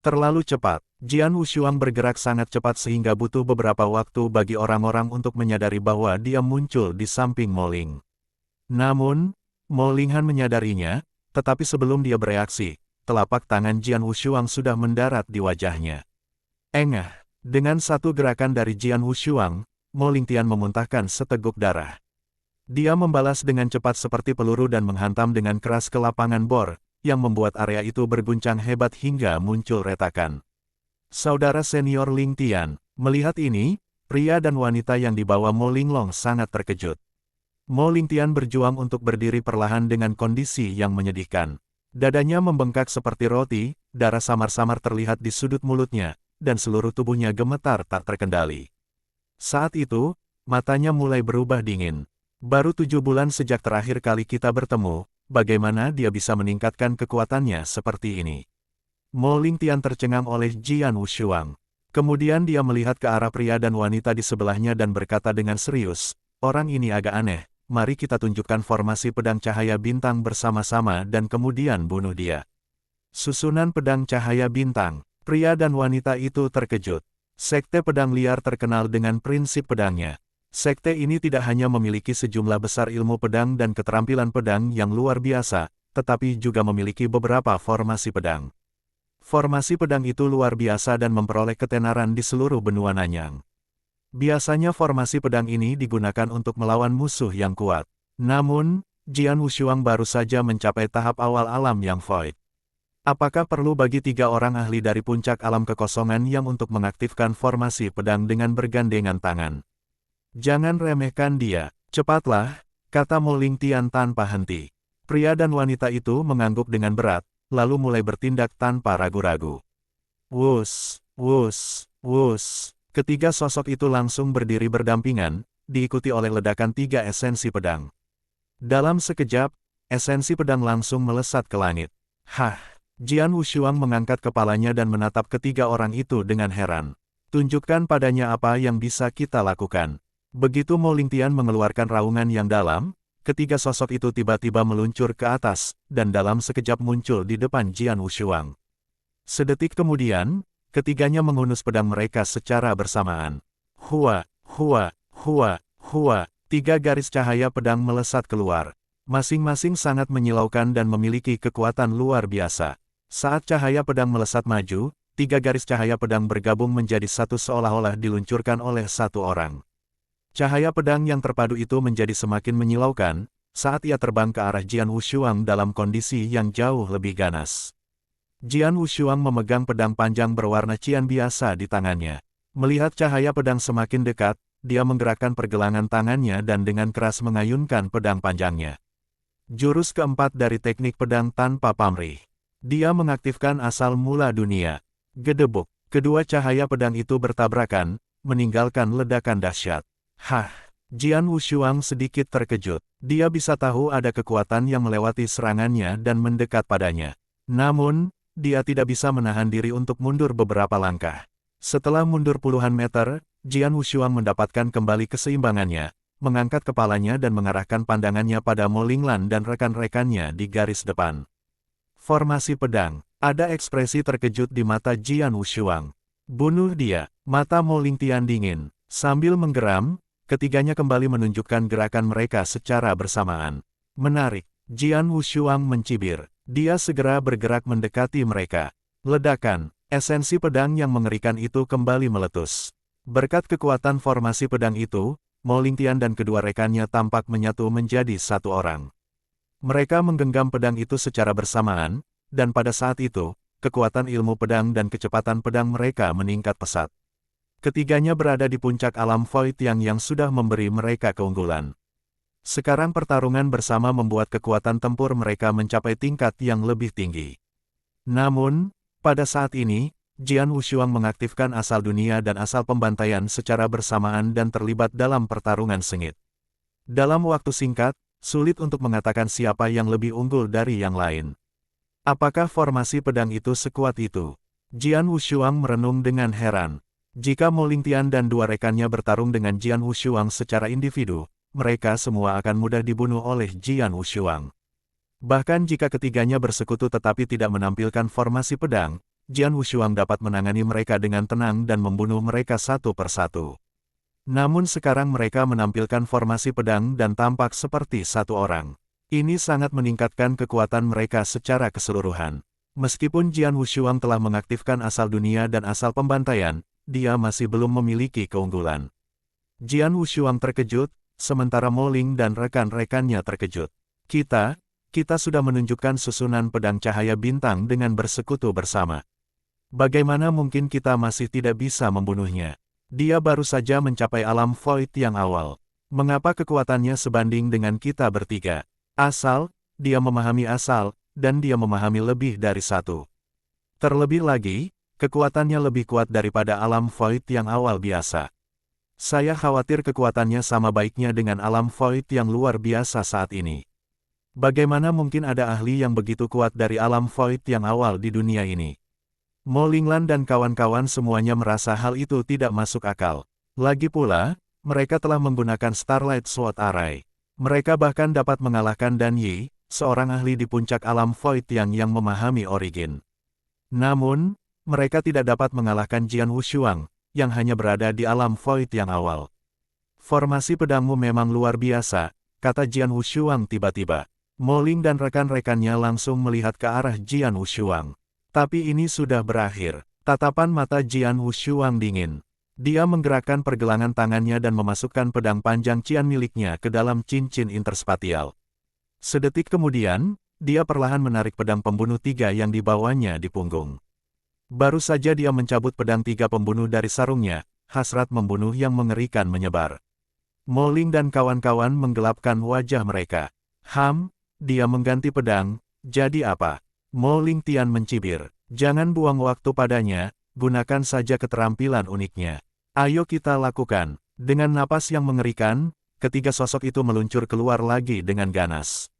Terlalu cepat. Jian Wushuang bergerak sangat cepat sehingga butuh beberapa waktu bagi orang-orang untuk menyadari bahwa dia muncul di samping Mo Ling. Namun, Mo Linghan menyadarinya, tetapi sebelum dia bereaksi, telapak tangan Jian Wushuang sudah mendarat di wajahnya. Engah, dengan satu gerakan dari Jian Wushuang, Mo Lingtian memuntahkan seteguk darah. Dia membalas dengan cepat seperti peluru dan menghantam dengan keras ke lapangan bor, yang membuat area itu berguncang hebat hingga muncul retakan. Saudara senior Ling Tian, melihat ini, pria dan wanita yang dibawa Mo Linglong sangat terkejut. Mo Lingtian berjuang untuk berdiri perlahan dengan kondisi yang menyedihkan. Dadanya membengkak seperti roti, darah samar-samar terlihat di sudut mulutnya, dan seluruh tubuhnya gemetar tak terkendali. Saat itu, matanya mulai berubah dingin. Baru 7 bulan sejak terakhir kali kita bertemu, bagaimana dia bisa meningkatkan kekuatannya seperti ini? Mo Lingtian tercengang oleh Jian Wushuang. Kemudian dia melihat ke arah pria dan wanita di sebelahnya dan berkata dengan serius, "Orang ini agak aneh, mari kita tunjukkan formasi pedang cahaya bintang bersama-sama dan kemudian bunuh dia." Susunan pedang cahaya bintang, pria dan wanita itu terkejut. Sekte pedang liar terkenal dengan prinsip pedangnya. Sekte ini tidak hanya memiliki sejumlah besar ilmu pedang dan keterampilan pedang yang luar biasa, tetapi juga memiliki beberapa formasi pedang. Formasi pedang itu luar biasa dan memperoleh ketenaran di seluruh benua Nanyang. Biasanya formasi pedang ini digunakan untuk melawan musuh yang kuat. Namun, Jian Wushuang baru saja mencapai tahap awal alam yang void. Apakah perlu bagi 3 orang ahli dari puncak alam kekosongan yang untuk mengaktifkan formasi pedang dengan bergandengan tangan? Jangan remehkan dia, cepatlah, kata Mo Lingtian tanpa henti. Pria dan wanita itu mengangguk dengan berat, lalu mulai bertindak tanpa ragu-ragu. Wus, wus, wus. Ketiga sosok itu langsung berdiri berdampingan, diikuti oleh ledakan 3 esensi pedang. Dalam sekejap, esensi pedang langsung melesat ke langit. Hah! Jian Wushuang mengangkat kepalanya dan menatap ketiga orang itu dengan heran. Tunjukkan padanya apa yang bisa kita lakukan. Begitu Mo Lingtian mengeluarkan raungan yang dalam, ketiga sosok itu tiba-tiba meluncur ke atas, dan dalam sekejap muncul di depan Jian Wushuang. Sedetik kemudian, ketiganya menghunus pedang mereka secara bersamaan. Hua, hua, hua, hua, 3 garis cahaya pedang melesat keluar. Masing-masing sangat menyilaukan dan memiliki kekuatan luar biasa. Saat cahaya pedang melesat maju, 3 garis cahaya pedang bergabung menjadi satu seolah-olah diluncurkan oleh satu orang. Cahaya pedang yang terpadu itu menjadi semakin menyilaukan, saat ia terbang ke arah Jian Wushuang dalam kondisi yang jauh lebih ganas. Jian Wushuang memegang pedang panjang berwarna cian biasa di tangannya. Melihat cahaya pedang semakin dekat, dia menggerakkan pergelangan tangannya dan dengan keras mengayunkan pedang panjangnya. Jurus keempat dari teknik pedang tanpa pamrih. Dia mengaktifkan asal mula dunia. Gedebuk, kedua cahaya pedang itu bertabrakan, meninggalkan ledakan dahsyat. Hah! Jian Wushuang sedikit terkejut. Dia bisa tahu ada kekuatan yang melewati serangannya dan mendekat padanya. Namun, dia tidak bisa menahan diri untuk mundur beberapa langkah. Setelah mundur puluhan meter, Jian Wushuang mendapatkan kembali keseimbangannya, mengangkat kepalanya dan mengarahkan pandangannya pada Mo Linglan dan rekan-rekannya di garis depan. Formasi pedang. Ada ekspresi terkejut di mata Jian Wushuang. Bunuh dia. Mata Mo Lingtian dingin. Sambil menggeram, ketiganya kembali menunjukkan gerakan mereka secara bersamaan. Menarik. Jian Wushuang mencibir. Dia segera bergerak mendekati mereka. Ledakan. Esensi pedang yang mengerikan itu kembali meletus. Berkat kekuatan formasi pedang itu, Mo Lingtian dan kedua rekannya tampak menyatu menjadi satu orang. Mereka menggenggam pedang itu secara bersamaan, dan pada saat itu, kekuatan ilmu pedang dan kecepatan pedang mereka meningkat pesat. Ketiganya berada di puncak alam void yang sudah memberi mereka keunggulan. Sekarang pertarungan bersama membuat kekuatan tempur mereka mencapai tingkat yang lebih tinggi. Namun, pada saat ini, Jian Wushuang mengaktifkan asal dunia dan asal pembantaian secara bersamaan dan terlibat dalam pertarungan sengit. Dalam waktu singkat, sulit untuk mengatakan siapa yang lebih unggul dari yang lain. Apakah formasi pedang itu sekuat itu? Jian Wushuang merenung dengan heran. Jika Mo Lingtian dan dua rekannya bertarung dengan Jian Wushuang secara individu, mereka semua akan mudah dibunuh oleh Jian Wushuang. Bahkan jika ketiganya bersekutu tetapi tidak menampilkan formasi pedang, Jian Wushuang dapat menangani mereka dengan tenang dan membunuh mereka satu persatu. Namun sekarang mereka menampilkan formasi pedang dan tampak seperti satu orang. Ini sangat meningkatkan kekuatan mereka secara keseluruhan. Meskipun Jian Wushuang telah mengaktifkan asal dunia dan asal pembantaian, dia masih belum memiliki keunggulan. Jian Wushuang terkejut, sementara Mo Ling dan rekan-rekannya terkejut. Kita sudah menunjukkan susunan pedang cahaya bintang dengan bersekutu bersama. Bagaimana mungkin kita masih tidak bisa membunuhnya? Dia baru saja mencapai alam void yang awal. Mengapa kekuatannya sebanding dengan kita bertiga? Asal, dia memahami asal, dan dia memahami lebih dari satu. Terlebih lagi, kekuatannya lebih kuat daripada alam void yang awal biasa. Saya khawatir kekuatannya sama baiknya dengan alam void yang luar biasa saat ini. Bagaimana mungkin ada ahli yang begitu kuat dari alam void yang awal di dunia ini? Mo Linglan dan kawan-kawan semuanya merasa hal itu tidak masuk akal. Lagi pula, mereka telah menggunakan Starlight Sword Array. Mereka bahkan dapat mengalahkan Dan Yi, seorang ahli di puncak alam void yang memahami origin. Namun, mereka tidak dapat mengalahkan Jian Wushuang, yang hanya berada di alam void yang awal. Formasi pedangmu memang luar biasa, kata Jian Wushuang tiba-tiba. Mo Ling dan rekan-rekannya langsung melihat ke arah Jian Wushuang. Tapi ini sudah berakhir. Tatapan mata Jian Wushuang dingin. Dia menggerakkan pergelangan tangannya dan memasukkan pedang panjang Qian miliknya ke dalam cincin interspatial. Sedetik kemudian, dia perlahan menarik pedang pembunuh tiga yang dibawanya di punggung. Baru saja dia mencabut pedang tiga pembunuh dari sarungnya, hasrat membunuh yang mengerikan menyebar. Mo Ling dan kawan-kawan menggelapkan wajah mereka. Dia mengganti pedang, jadi apa? Mo Ling Tian mencibir. Jangan buang waktu padanya, gunakan saja keterampilan uniknya. Ayo kita lakukan. Dengan napas yang mengerikan, ketiga sosok itu meluncur keluar lagi dengan ganas.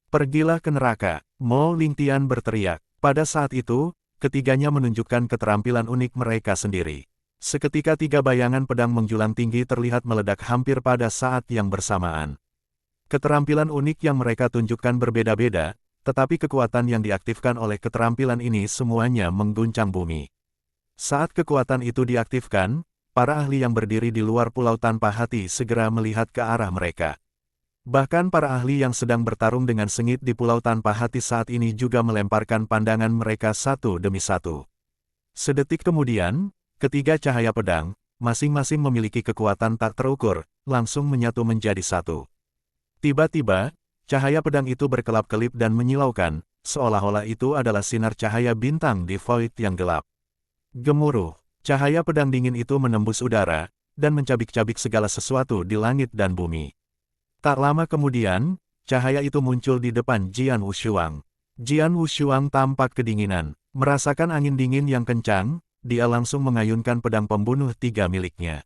Pergilah ke neraka, Mo Ling Tian berteriak. Pada saat itu, ketiganya menunjukkan keterampilan unik mereka sendiri. Seketika tiga bayangan pedang menjulang tinggi terlihat meledak hampir pada saat yang bersamaan. Keterampilan unik yang mereka tunjukkan berbeda-beda, tetapi kekuatan yang diaktifkan oleh keterampilan ini semuanya mengguncang bumi. Saat kekuatan itu diaktifkan, para ahli yang berdiri di luar pulau tanpa hati segera melihat ke arah mereka. Bahkan para ahli yang sedang bertarung dengan sengit di pulau tanpa hati saat ini juga melemparkan pandangan mereka satu demi satu. Sedetik kemudian, ketiga cahaya pedang, masing-masing memiliki kekuatan tak terukur, langsung menyatu menjadi satu. Tiba-tiba, cahaya pedang itu berkelap-kelip dan menyilaukan, seolah-olah itu adalah sinar cahaya bintang di void yang gelap. Gemuruh, cahaya pedang dingin itu menembus udara, dan mencabik-cabik segala sesuatu di langit dan bumi. Tak lama kemudian, cahaya itu muncul di depan Jian Wushuang. Jian Wushuang tampak kedinginan. Merasakan angin dingin yang kencang, dia langsung mengayunkan pedang pembunuh tiga miliknya.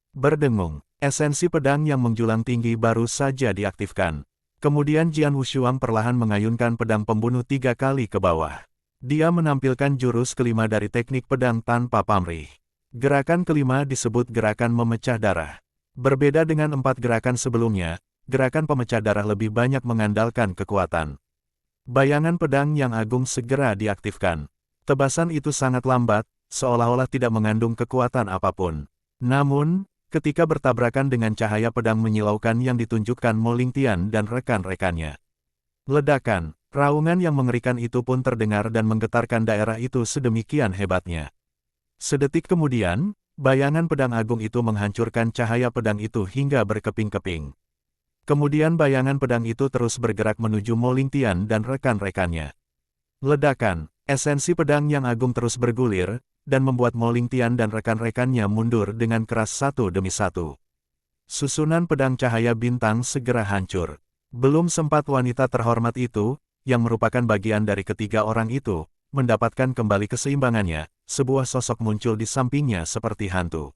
Berdengung, esensi pedang yang menjulang tinggi baru saja diaktifkan. Kemudian Jian Wushuang perlahan mengayunkan pedang pembunuh tiga kali ke bawah. Dia menampilkan jurus kelima dari teknik pedang tanpa pamrih. Gerakan kelima disebut gerakan memecah darah. Berbeda dengan 4 gerakan sebelumnya, gerakan pemecah darah lebih banyak mengandalkan kekuatan. Bayangan pedang yang agung segera diaktifkan. Tebasan itu sangat lambat, seolah-olah tidak mengandung kekuatan apapun. Namun, ketika bertabrakan dengan cahaya pedang menyilaukan yang ditunjukkan Mo Ling Tian dan rekan-rekannya. Ledakan, raungan yang mengerikan itu pun terdengar dan menggetarkan daerah itu sedemikian hebatnya. Sedetik kemudian, bayangan pedang agung itu menghancurkan cahaya pedang itu hingga berkeping-keping. Kemudian bayangan pedang itu terus bergerak menuju Mo Ling Tian dan rekan-rekannya. Ledakan, esensi pedang yang agung terus bergulir, dan membuat Mo Ling Tian dan rekan-rekannya mundur dengan keras satu demi satu. Susunan pedang cahaya bintang segera hancur. Belum sempat wanita terhormat itu, yang merupakan bagian dari ketiga orang itu, mendapatkan kembali keseimbangannya, sebuah sosok muncul di sampingnya seperti hantu.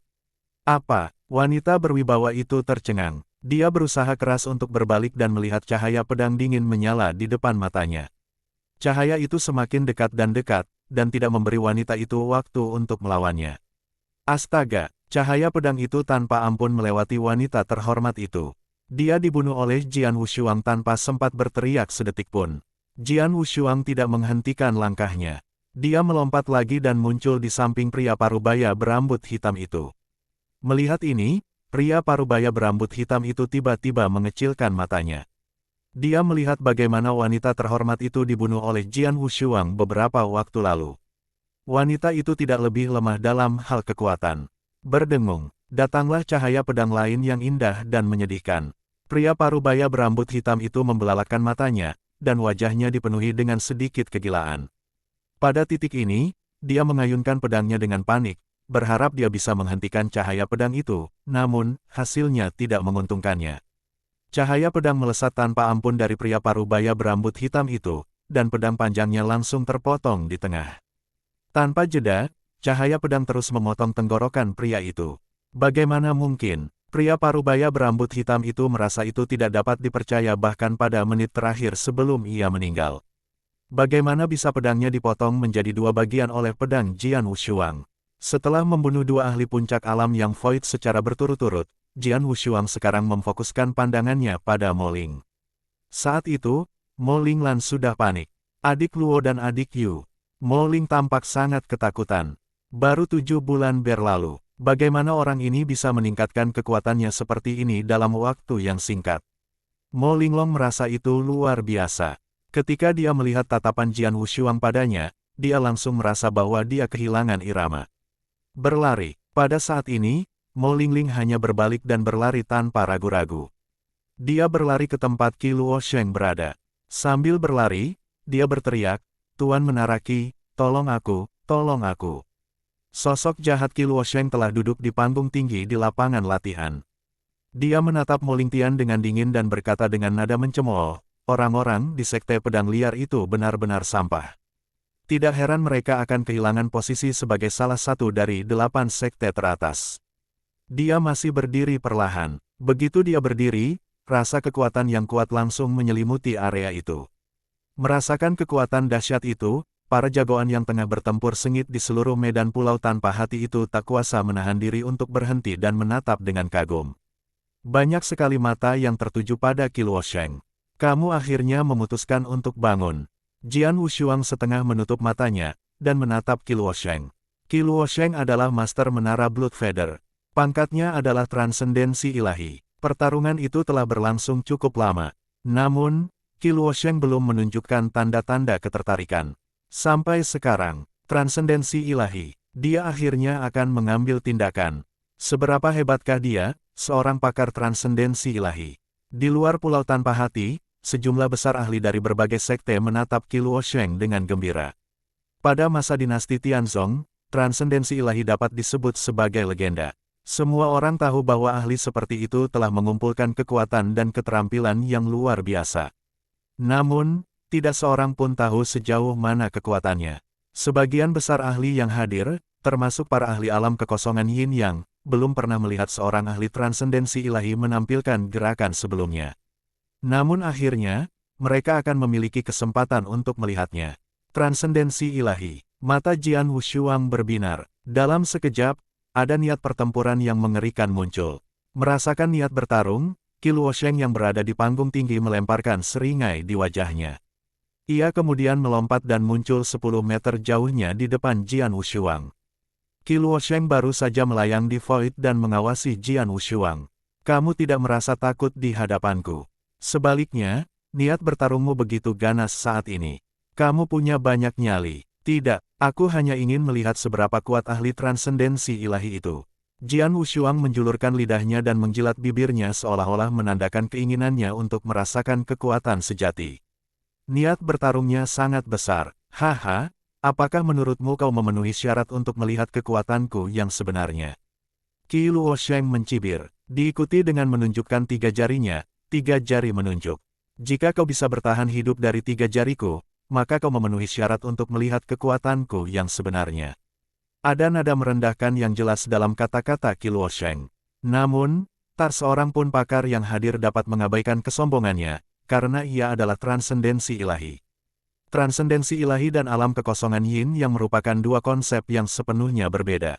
Apa? Wanita berwibawa itu tercengang. Dia berusaha keras untuk berbalik dan melihat cahaya pedang dingin menyala di depan matanya. Cahaya itu semakin dekat, dan tidak memberi wanita itu waktu untuk melawannya. Astaga, cahaya pedang itu tanpa ampun melewati wanita terhormat itu. Dia dibunuh oleh Jian Wushuang tanpa sempat berteriak sedetik pun. Jian Wushuang tidak menghentikan langkahnya. Dia melompat lagi dan muncul di samping pria parubaya berambut hitam itu. Melihat ini, pria parubaya berambut hitam itu tiba-tiba mengecilkan matanya. Dia melihat bagaimana wanita terhormat itu dibunuh oleh Jian Wushuang beberapa waktu lalu. Wanita itu tidak lebih lemah dalam hal kekuatan. Berdengung, datanglah cahaya pedang lain yang indah dan menyedihkan. Pria parubaya berambut hitam itu membelalakan matanya, dan wajahnya dipenuhi dengan sedikit kegilaan. Pada titik ini, dia mengayunkan pedangnya dengan panik, berharap dia bisa menghentikan cahaya pedang itu, namun, hasilnya tidak menguntungkannya. Cahaya pedang melesat tanpa ampun dari pria parubaya berambut hitam itu, dan pedang panjangnya langsung terpotong di tengah. Tanpa jeda, cahaya pedang terus memotong tenggorokan pria itu. Bagaimana mungkin, pria parubaya berambut hitam itu merasa itu tidak dapat dipercaya bahkan pada menit terakhir sebelum ia meninggal. Bagaimana bisa pedangnya dipotong menjadi dua bagian oleh pedang Jian Wushuang? Setelah membunuh dua ahli puncak alam yang void secara berturut-turut, Jian Wushuang sekarang memfokuskan pandangannya pada Mo Ling. Saat itu, Mo Linglan sudah panik. Adik Luo dan adik Yu. Mo Ling tampak sangat ketakutan. Baru 7 bulan berlalu, bagaimana orang ini bisa meningkatkan kekuatannya seperti ini dalam waktu yang singkat? Mo Linglong merasa itu luar biasa. Ketika dia melihat tatapan Jian Wushuang padanya, dia langsung merasa bahwa dia kehilangan irama. Berlari. Pada saat ini, Mo Lingling hanya berbalik dan berlari tanpa ragu-ragu. Dia berlari ke tempat Qi Luosheng berada. Sambil berlari, dia berteriak, "Tuan Menara Qi, tolong aku, tolong aku." Sosok jahat Qi Luosheng telah duduk di panggung tinggi di lapangan latihan. Dia menatap Mo Lingtian dengan dingin dan berkata dengan nada mencemooh, "Orang-orang di sekte pedang liar itu benar-benar sampah. Tidak heran mereka akan kehilangan posisi sebagai salah satu dari 8 sekte teratas." Dia masih berdiri perlahan. Begitu dia berdiri, rasa kekuatan yang kuat langsung menyelimuti area itu. Merasakan kekuatan dahsyat itu, para jagoan yang tengah bertempur sengit di seluruh medan pulau tanpa hati itu tak kuasa menahan diri untuk berhenti dan menatap dengan kagum. Banyak sekali mata yang tertuju pada Qi Luosheng. "Kamu akhirnya memutuskan untuk bangun." Jian Wushuang setengah menutup matanya, dan menatap Qi Luosheng. Qi Luosheng adalah Master Menara Blood Feather. Pangkatnya adalah transendensi ilahi. Pertarungan itu telah berlangsung cukup lama. Namun, Qi Luosheng belum menunjukkan tanda-tanda ketertarikan. Sampai sekarang, transendensi ilahi, dia akhirnya akan mengambil tindakan. Seberapa hebatkah dia, seorang pakar transendensi ilahi? Di luar pulau tanpa hati, sejumlah besar ahli dari berbagai sekte menatap Qi Luosheng dengan gembira. Pada masa dinasti Tianzong, transendensi ilahi dapat disebut sebagai legenda. Semua orang tahu bahwa ahli seperti itu telah mengumpulkan kekuatan dan keterampilan yang luar biasa. Namun, tidak seorang pun tahu sejauh mana kekuatannya. Sebagian besar ahli yang hadir, termasuk para ahli alam kekosongan Yin Yang, belum pernah melihat seorang ahli transendensi ilahi menampilkan gerakan sebelumnya. Namun akhirnya, mereka akan memiliki kesempatan untuk melihatnya. Transendensi ilahi. Mata Jian Wushuang berbinar. Dalam sekejap, ada niat pertempuran yang mengerikan muncul. Merasakan niat bertarung, Qi Luosheng yang berada di panggung tinggi melemparkan seringai di wajahnya. Ia kemudian melompat dan muncul 10 meter jauhnya di depan Jian Wushuang. Qi Luosheng baru saja melayang di void dan mengawasi Jian Wushuang. "Kamu tidak merasa takut di hadapanku. Sebaliknya, niat bertarungmu begitu ganas saat ini. Kamu punya banyak nyali." "Tidak, aku hanya ingin melihat seberapa kuat ahli transendensi ilahi itu." Jian Wushuang menjulurkan lidahnya dan menjilat bibirnya seolah-olah menandakan keinginannya untuk merasakan kekuatan sejati. "Niat bertarungnya sangat besar. Haha, apakah menurutmu kau memenuhi syarat untuk melihat kekuatanku yang sebenarnya?" Qi Luosheng mencibir, diikuti dengan menunjukkan 3 jarinya, 3 jari menunjuk. "Jika kau bisa bertahan hidup dari 3 jariku, maka kau memenuhi syarat untuk melihat kekuatanku yang sebenarnya." Ada nada merendahkan yang jelas dalam kata-kata Qi Luosheng. Namun, tak seorang pun pakar yang hadir dapat mengabaikan kesombongannya, karena ia adalah transendensi ilahi. Transendensi ilahi dan alam kekosongan Yin yang merupakan dua konsep yang sepenuhnya berbeda.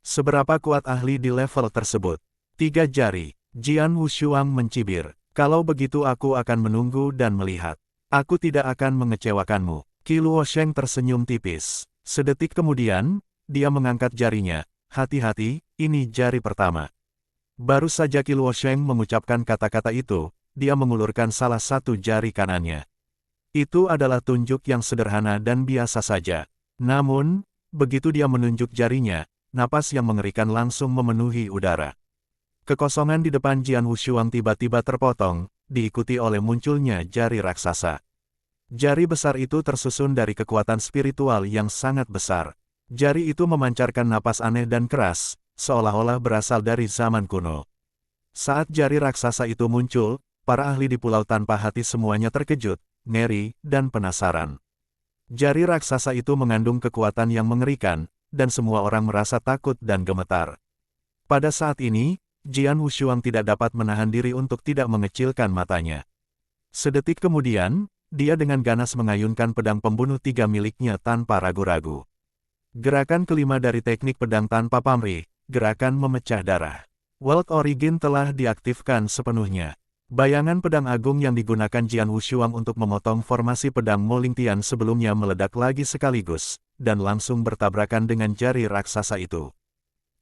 Seberapa kuat ahli di level tersebut? 3 jari. Jian Wushuang mencibir. "Kalau begitu aku akan menunggu dan melihat. Aku tidak akan mengecewakanmu." Qi Luosheng tersenyum tipis. Sedetik kemudian, dia mengangkat jarinya. Hati-hati, ini jari pertama. Baru saja Qi Luosheng mengucapkan kata-kata itu, dia mengulurkan salah satu jari kanannya. Itu adalah tunjuk yang sederhana dan biasa saja. Namun, begitu dia menunjuk jarinya, napas yang mengerikan langsung memenuhi udara. Kekosongan di depan Jian Wushuang tiba-tiba terpotong, diikuti oleh munculnya jari raksasa. Jari besar itu tersusun dari kekuatan spiritual yang sangat besar. Jari itu memancarkan napas aneh dan keras, seolah-olah berasal dari zaman kuno. Saat jari raksasa itu muncul, para ahli di Pulau Tanpa Hati semuanya terkejut, ngeri, dan penasaran. Jari raksasa itu mengandung kekuatan yang mengerikan, dan semua orang merasa takut dan gemetar. Pada saat ini, Jian Wushuang tidak dapat menahan diri untuk tidak mengecilkan matanya. Sedetik kemudian, dia dengan ganas mengayunkan pedang pembunuh 3 miliknya tanpa ragu-ragu. Gerakan kelima dari teknik pedang tanpa pamrih, gerakan memecah darah. World Origin telah diaktifkan sepenuhnya. Bayangan pedang agung yang digunakan Jian Wushuang untuk memotong formasi pedang Molingtian sebelumnya meledak lagi sekaligus, dan langsung bertabrakan dengan jari raksasa itu.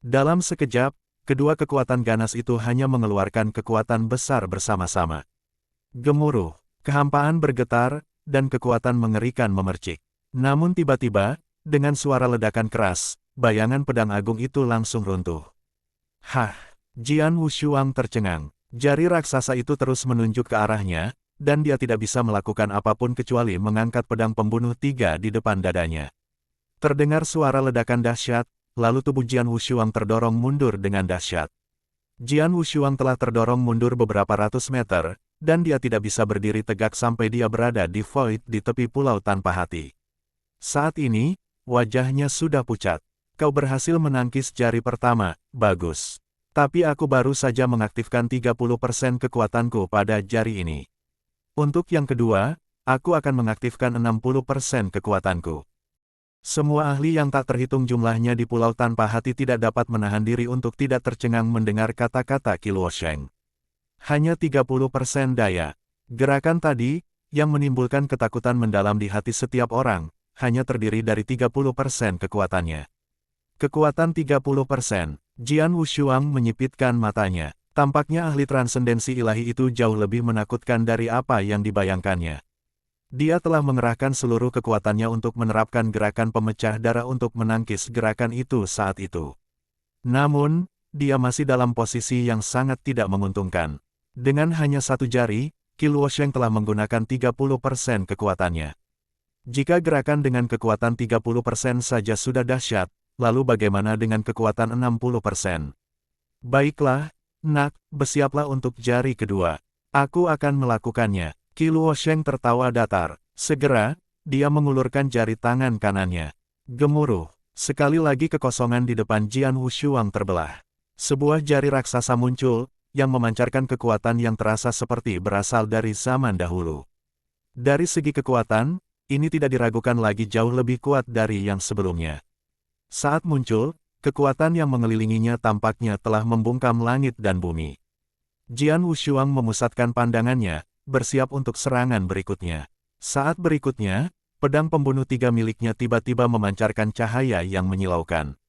Dalam sekejap, kedua kekuatan ganas itu hanya mengeluarkan kekuatan besar bersama-sama. Gemuruh. Kehampaan bergetar, dan kekuatan mengerikan memercik. Namun tiba-tiba, dengan suara ledakan keras, bayangan pedang agung itu langsung runtuh. Hah! Jian Wushuang tercengang. Jari raksasa itu terus menunjuk ke arahnya, dan dia tidak bisa melakukan apapun kecuali mengangkat pedang pembunuh 3 di depan dadanya. Terdengar suara ledakan dahsyat, lalu tubuh Jian Wushuang terdorong mundur dengan dahsyat. Jian Wushuang telah terdorong mundur beberapa ratus meter, dan dia tidak bisa berdiri tegak sampai dia berada di void di tepi Pulau Tanpa Hati. Saat ini, wajahnya sudah pucat. Kau berhasil menangkis jari pertama, bagus. Tapi aku baru saja mengaktifkan 30% kekuatanku pada jari ini. Untuk yang kedua, aku akan mengaktifkan 60% kekuatanku. Semua ahli yang tak terhitung jumlahnya di Pulau Tanpa Hati tidak dapat menahan diri untuk tidak tercengang mendengar kata-kata Qi Luosheng. Hanya 30% daya. Gerakan tadi, yang menimbulkan ketakutan mendalam di hati setiap orang, hanya terdiri dari 30% kekuatannya. Kekuatan 30%. Jian Wushuang menyipitkan matanya. Tampaknya ahli transendensi ilahi itu jauh lebih menakutkan dari apa yang dibayangkannya. Dia telah mengerahkan seluruh kekuatannya untuk menerapkan gerakan pemecah darah untuk menangkis gerakan itu saat itu. Namun, dia masih dalam posisi yang sangat tidak menguntungkan. Dengan hanya satu jari, Qi Luosheng telah menggunakan 30% kekuatannya. Jika gerakan dengan kekuatan 30% saja sudah dahsyat, lalu bagaimana dengan kekuatan 60%? Baiklah, nak, bersiaplah untuk jari kedua. Aku akan melakukannya. Qi Luosheng tertawa datar. Segera, dia mengulurkan jari tangan kanannya. Gemuruh. Sekali lagi kekosongan di depan Jian Wushuang terbelah. Sebuah jari raksasa muncul, yang memancarkan kekuatan yang terasa seperti berasal dari zaman dahulu. Dari segi kekuatan, ini tidak diragukan lagi jauh lebih kuat dari yang sebelumnya. Saat muncul, kekuatan yang mengelilinginya tampaknya telah membungkam langit dan bumi. Jian Wushuang memusatkan pandangannya, bersiap untuk serangan berikutnya. Saat berikutnya, pedang pembunuh 3 miliknya tiba-tiba memancarkan cahaya yang menyilaukan.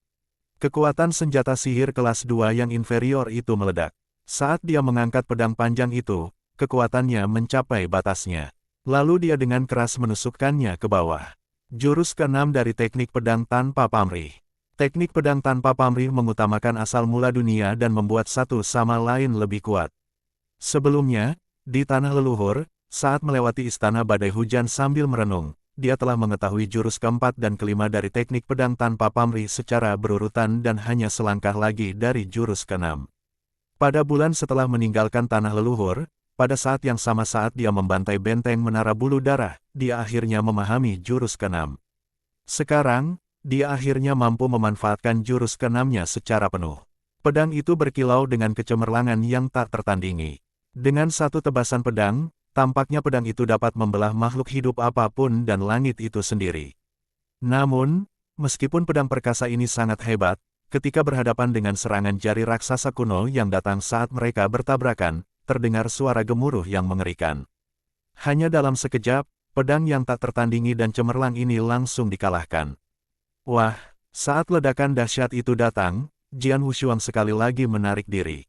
Kekuatan senjata sihir kelas 2 yang inferior itu meledak. Saat dia mengangkat pedang panjang itu, kekuatannya mencapai batasnya. Lalu dia dengan keras menusukkannya ke bawah. Jurus ke-6 dari teknik pedang tanpa pamrih. Teknik pedang tanpa pamrih mengutamakan asal mula dunia dan membuat satu sama lain lebih kuat. Sebelumnya, di tanah leluhur, saat melewati istana badai hujan sambil merenung, dia telah mengetahui jurus keempat dan kelima dari teknik pedang tanpa pamrih secara berurutan dan hanya selangkah lagi dari jurus ke-6. Pada bulan setelah meninggalkan tanah leluhur, pada saat yang sama saat dia membantai benteng Menara Bulu Darah, dia akhirnya memahami jurus ke-6. Sekarang, dia akhirnya mampu memanfaatkan jurus ke-6-nya secara penuh. Pedang itu berkilau dengan kecemerlangan yang tak tertandingi. Dengan satu tebasan pedang, tampaknya pedang itu dapat membelah makhluk hidup apapun dan langit itu sendiri. Namun, meskipun pedang perkasa ini sangat hebat, ketika berhadapan dengan serangan jari raksasa kuno yang datang saat mereka bertabrakan, terdengar suara gemuruh yang mengerikan. Hanya dalam sekejap, pedang yang tak tertandingi dan cemerlang ini langsung dikalahkan. Wah, saat ledakan dahsyat itu datang, Jian Wushuang sekali lagi menarik diri.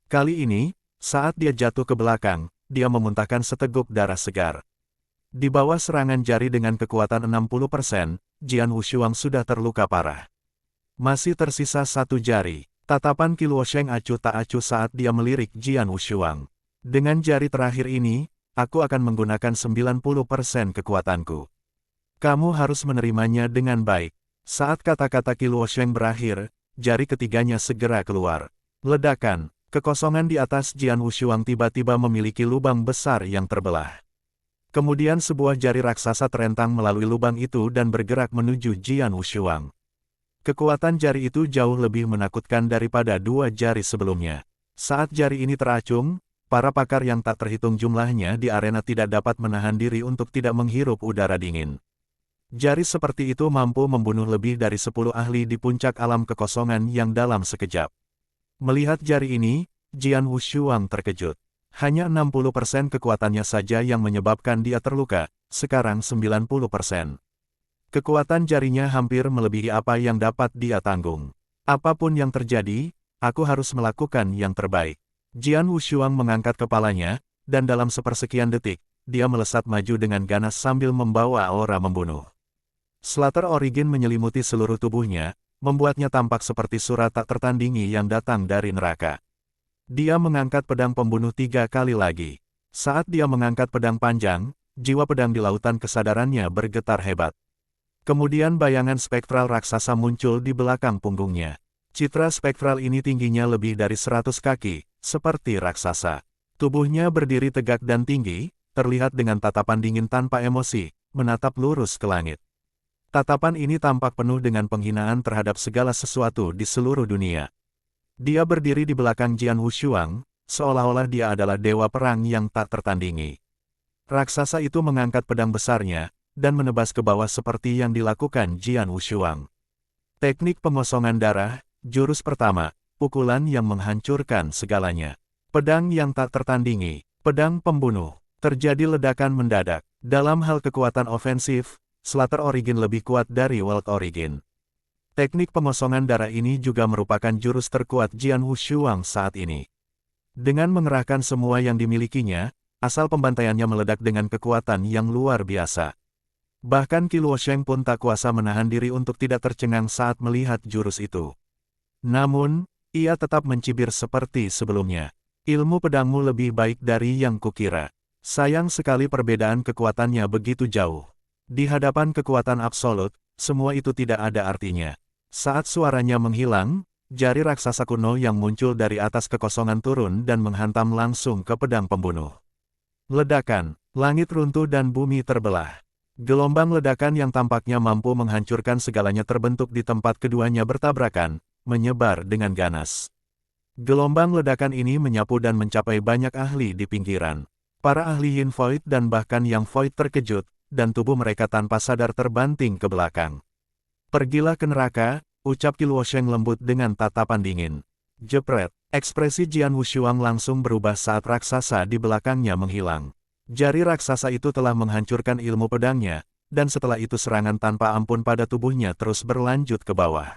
Kali ini, saat dia jatuh ke belakang, dia memuntahkan seteguk darah segar. Di bawah serangan jari dengan kekuatan 60%, Jian Wushuang sudah terluka parah. Masih tersisa satu jari. Tatapan Qi Luosheng acuh tak acuh saat dia melirik Jian Wushuang. Dengan jari terakhir ini, aku akan menggunakan 90% kekuatanku. Kamu harus menerimanya dengan baik. Saat kata-kata Qi Luosheng berakhir, jari ketiganya segera keluar. Ledakan, kekosongan di atas Jian Wushuang tiba-tiba memiliki lubang besar yang terbelah. Kemudian sebuah jari raksasa terentang melalui lubang itu dan bergerak menuju Jian Wushuang. Kekuatan jari itu jauh lebih menakutkan daripada dua jari sebelumnya. Saat jari ini teracung, para pakar yang tak terhitung jumlahnya di arena tidak dapat menahan diri untuk tidak menghirup udara dingin. Jari seperti itu mampu membunuh lebih dari 10 ahli di puncak alam kekosongan yang dalam sekejap. Melihat jari ini, Jian Wushuang terkejut. Hanya 60% kekuatannya saja yang menyebabkan dia terluka, sekarang 90%. Kekuatan jarinya hampir melebihi apa yang dapat dia tanggung. Apapun yang terjadi, aku harus melakukan yang terbaik. Jian Wushuang mengangkat kepalanya, dan dalam sepersekian detik, dia melesat maju dengan ganas sambil membawa aura membunuh. Slater Origin menyelimuti seluruh tubuhnya, membuatnya tampak seperti surat tak tertandingi yang datang dari neraka. Dia mengangkat pedang pembunuh 3 kali lagi. Saat dia mengangkat pedang panjang, jiwa pedang di lautan kesadarannya bergetar hebat. Kemudian bayangan spektral raksasa muncul di belakang punggungnya. Citra spektral ini tingginya lebih dari 100 kaki, seperti raksasa. Tubuhnya berdiri tegak dan tinggi, terlihat dengan tatapan dingin tanpa emosi, menatap lurus ke langit. Tatapan ini tampak penuh dengan penghinaan terhadap segala sesuatu di seluruh dunia. Dia berdiri di belakang Jian Wushuang, seolah-olah dia adalah dewa perang yang tak tertandingi. Raksasa itu mengangkat pedang besarnya, dan menebas ke bawah seperti yang dilakukan Jian Wushuang. Teknik pengosongan darah, jurus pertama, pukulan yang menghancurkan segalanya. Pedang yang tak tertandingi, pedang pembunuh. Terjadi ledakan mendadak. Dalam hal kekuatan ofensif, Slater Origin lebih kuat dari World Origin. Teknik pengosongan darah ini juga merupakan jurus terkuat Jian Wushuang saat ini. Dengan mengerahkan semua yang dimilikinya, asal pembantaiannya meledak dengan kekuatan yang luar biasa. Bahkan Qi Luosheng pun tak kuasa menahan diri untuk tidak tercengang saat melihat jurus itu. Namun, ia tetap mencibir seperti sebelumnya. Ilmu pedangmu lebih baik dari yang kukira. Sayang sekali perbedaan kekuatannya begitu jauh. Di hadapan kekuatan absolut, semua itu tidak ada artinya. Saat suaranya menghilang, jari raksasa kuno yang muncul dari atas kekosongan turun dan menghantam langsung ke pedang pembunuh. Ledakan, langit runtuh dan bumi terbelah. Gelombang ledakan yang tampaknya mampu menghancurkan segalanya terbentuk di tempat keduanya bertabrakan, menyebar dengan ganas. Gelombang ledakan ini menyapu dan mencapai banyak ahli di pinggiran. Para ahli Yin Void dan bahkan Yang Void terkejut, dan tubuh mereka tanpa sadar terbanting ke belakang. Pergilah ke neraka, ucap Qi Luosheng lembut dengan tatapan dingin. Jepret, ekspresi Jian Wushuang langsung berubah saat raksasa di belakangnya menghilang. Jari raksasa itu telah menghancurkan ilmu pedangnya, dan setelah itu serangan tanpa ampun pada tubuhnya terus berlanjut ke bawah.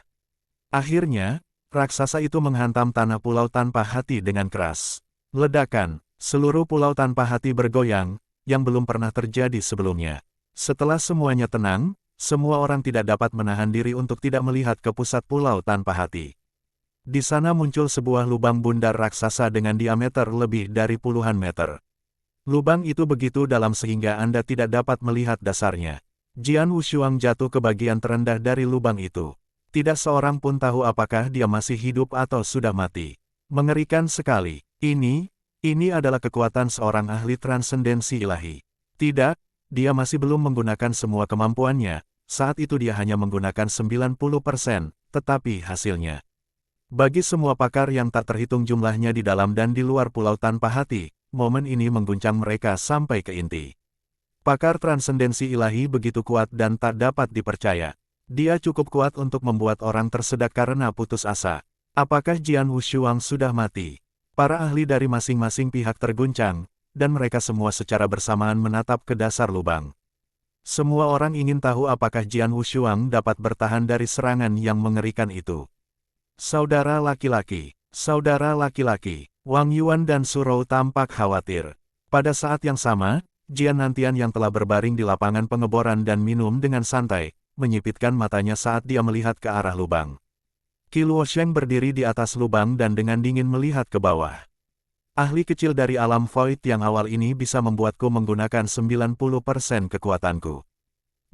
Akhirnya, raksasa itu menghantam tanah pulau tanpa hati dengan keras. Ledakan, seluruh pulau tanpa hati bergoyang, yang belum pernah terjadi sebelumnya. Setelah semuanya tenang, semua orang tidak dapat menahan diri untuk tidak melihat ke pusat pulau tanpa hati. Di sana muncul sebuah lubang bundar raksasa dengan diameter lebih dari puluhan meter. Lubang itu begitu dalam sehingga Anda tidak dapat melihat dasarnya. Jian Wushuang jatuh ke bagian terendah dari lubang itu. Tidak seorang pun tahu apakah dia masih hidup atau sudah mati. Mengerikan sekali. Ini adalah kekuatan seorang ahli transendensi ilahi. Tidak, dia masih belum menggunakan semua kemampuannya. Saat itu dia hanya menggunakan 90%, tetapi hasilnya. Bagi semua pakar yang tak terhitung jumlahnya di dalam dan di luar pulau tanpa hati, momen ini mengguncang mereka sampai ke inti. Pakar transendensi ilahi begitu kuat dan tak dapat dipercaya. Dia cukup kuat untuk membuat orang tersedak karena putus asa. Apakah Jian Wushuang sudah mati? Para ahli dari masing-masing pihak terguncang, dan mereka semua secara bersamaan menatap ke dasar lubang. Semua orang ingin tahu apakah Jian Wushuang dapat bertahan dari serangan yang mengerikan itu. Saudara laki-laki, Wang Yuan dan Surou tampak khawatir. Pada saat yang sama, Jian Nantian yang telah berbaring di lapangan pengeboran dan minum dengan santai, menyipitkan matanya saat dia melihat ke arah lubang. Qi Luosheng berdiri di atas lubang dan dengan dingin melihat ke bawah. Ahli kecil dari alam void yang awal ini bisa membuatku menggunakan 90% kekuatanku.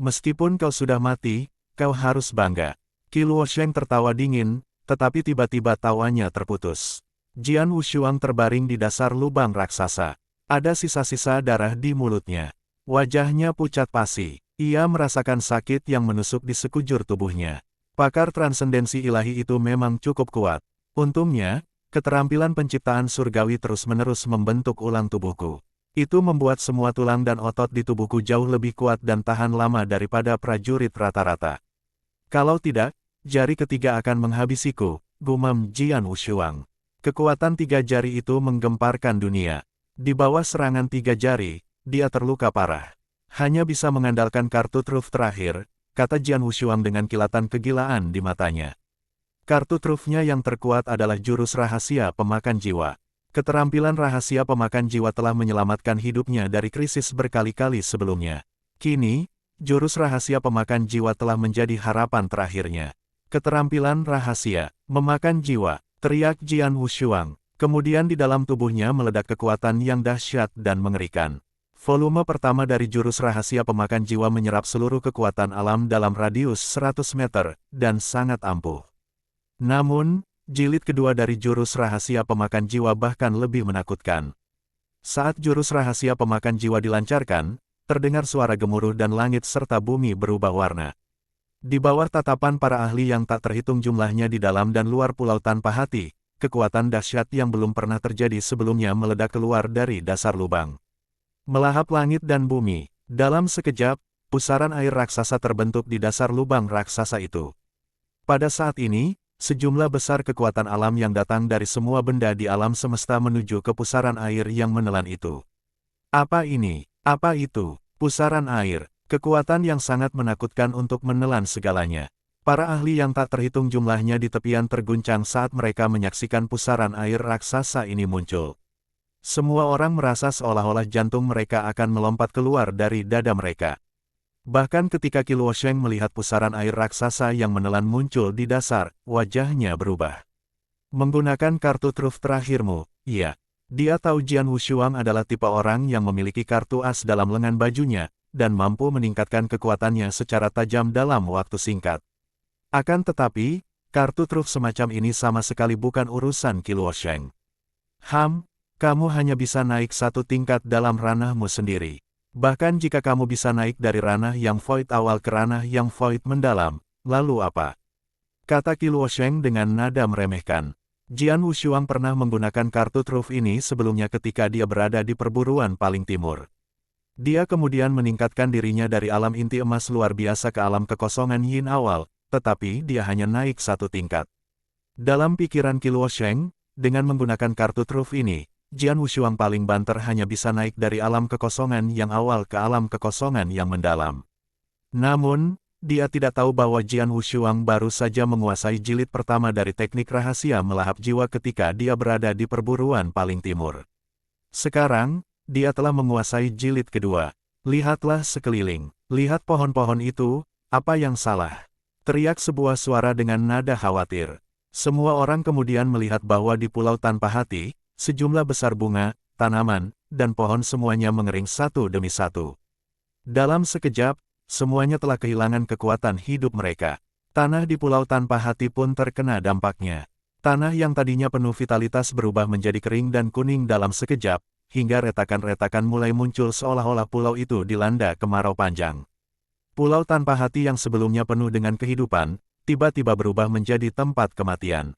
Meskipun kau sudah mati, kau harus bangga. Qi Luosheng tertawa dingin, tetapi tiba-tiba tawanya terputus. Jian Wushuang terbaring di dasar lubang raksasa. Ada sisa-sisa darah di mulutnya. Wajahnya pucat pasi. Ia merasakan sakit yang menusuk di sekujur tubuhnya. Pakar transendensi ilahi itu memang cukup kuat. Untungnya, keterampilan penciptaan surgawi terus-menerus membentuk ulang tubuhku. Itu membuat semua tulang dan otot di tubuhku jauh lebih kuat dan tahan lama daripada prajurit rata-rata. Kalau tidak, jari ketiga akan menghabisiku, gumam Jian Wushuang. Kekuatan 3 jari itu menggemparkan dunia. Di bawah serangan 3 jari, dia terluka parah. Hanya bisa mengandalkan kartu truf terakhir, kata Jian Wushuang dengan kilatan kegilaan di matanya. Kartu trufnya yang terkuat adalah jurus rahasia pemakan jiwa. Keterampilan rahasia pemakan jiwa telah menyelamatkan hidupnya dari krisis berkali-kali sebelumnya. Kini, jurus rahasia pemakan jiwa telah menjadi harapan terakhirnya. Keterampilan rahasia, memakan jiwa, teriak Jian Wushuang. Kemudian di dalam tubuhnya meledak kekuatan yang dahsyat dan mengerikan. Volume pertama dari jurus rahasia pemakan jiwa menyerap seluruh kekuatan alam dalam radius 100 meter, dan sangat ampuh. Namun, jilid kedua dari jurus rahasia pemakan jiwa bahkan lebih menakutkan. Saat jurus rahasia pemakan jiwa dilancarkan, terdengar suara gemuruh dan langit serta bumi berubah warna. Di bawah tatapan para ahli yang tak terhitung jumlahnya di dalam dan luar pulau tanpa hati, kekuatan dahsyat yang belum pernah terjadi sebelumnya meledak keluar dari dasar lubang. Melahap langit dan bumi, dalam sekejap, pusaran air raksasa terbentuk di dasar lubang raksasa itu. Pada saat ini, sejumlah besar kekuatan alam yang datang dari semua benda di alam semesta menuju ke pusaran air yang menelan itu. Apa ini? Apa itu? Pusaran air, kekuatan yang sangat menakutkan untuk menelan segalanya. Para ahli yang tak terhitung jumlahnya di tepian terguncang saat mereka menyaksikan pusaran air raksasa ini muncul. Semua orang merasa seolah-olah jantung mereka akan melompat keluar dari dada mereka. Bahkan ketika Qi Luosheng melihat pusaran air raksasa yang menelan muncul di dasar, wajahnya berubah. Menggunakan kartu truf terakhirmu, iya. Dia tahu Jian Wushuang adalah tipe orang yang memiliki kartu as dalam lengan bajunya, dan mampu meningkatkan kekuatannya secara tajam dalam waktu singkat. Akan tetapi, kartu truf semacam ini sama sekali bukan urusan Qi Luosheng. Kamu hanya bisa naik 1 tingkat dalam ranahmu sendiri. Bahkan jika kamu bisa naik dari ranah yang void awal ke ranah yang void mendalam, lalu apa? Kata Qi Luosheng dengan nada meremehkan. Jian Wushuang pernah menggunakan kartu truf ini sebelumnya ketika dia berada di perburuan paling timur. Dia kemudian meningkatkan dirinya dari alam inti emas luar biasa ke alam kekosongan yin awal, tetapi dia hanya naik 1 tingkat. Dalam pikiran Qi Luosheng, dengan menggunakan kartu truf ini, Jian Wushuang paling banter hanya bisa naik dari alam kekosongan yang awal ke alam kekosongan yang mendalam. Namun, dia tidak tahu bahwa Jian Wushuang baru saja menguasai jilid pertama dari teknik rahasia melahap jiwa ketika dia berada di perburuan paling timur. Sekarang, dia telah menguasai jilid kedua. Lihatlah sekeliling, lihat pohon-pohon itu, apa yang salah? Teriak sebuah suara dengan nada khawatir. Semua orang kemudian melihat bahwa di pulau tanpa hati, sejumlah besar bunga, tanaman, dan pohon semuanya mengering satu demi satu. Dalam sekejap, semuanya telah kehilangan kekuatan hidup mereka. Tanah di pulau tanpa hati pun terkena dampaknya. Tanah yang tadinya penuh vitalitas berubah menjadi kering dan kuning dalam sekejap, hingga retakan-retakan mulai muncul seolah-olah pulau itu dilanda kemarau panjang. Pulau tanpa hati yang sebelumnya penuh dengan kehidupan, tiba-tiba berubah menjadi tempat kematian.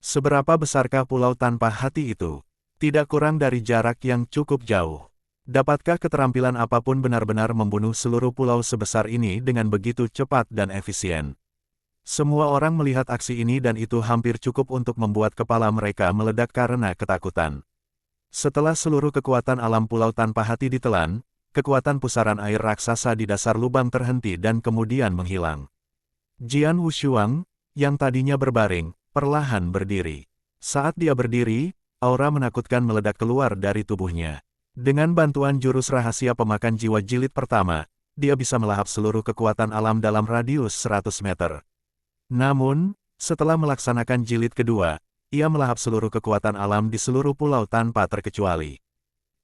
Seberapa besarkah pulau tanpa hati itu? Tidak kurang dari jarak yang cukup jauh. Dapatkah keterampilan apapun benar-benar membunuh seluruh pulau sebesar ini dengan begitu cepat dan efisien? Semua orang melihat aksi ini dan itu hampir cukup untuk membuat kepala mereka meledak karena ketakutan. Setelah seluruh kekuatan alam pulau tanpa hati ditelan, kekuatan pusaran air raksasa di dasar lubang terhenti dan kemudian menghilang. Jian Wushuang, yang tadinya berbaring, perlahan berdiri. Saat dia berdiri, aura menakutkan meledak keluar dari tubuhnya. Dengan bantuan jurus rahasia pemakan jiwa jilid pertama, dia bisa melahap seluruh kekuatan alam dalam radius 100 meter. Namun, setelah melaksanakan jilid kedua, ia melahap seluruh kekuatan alam di seluruh pulau tanpa terkecuali.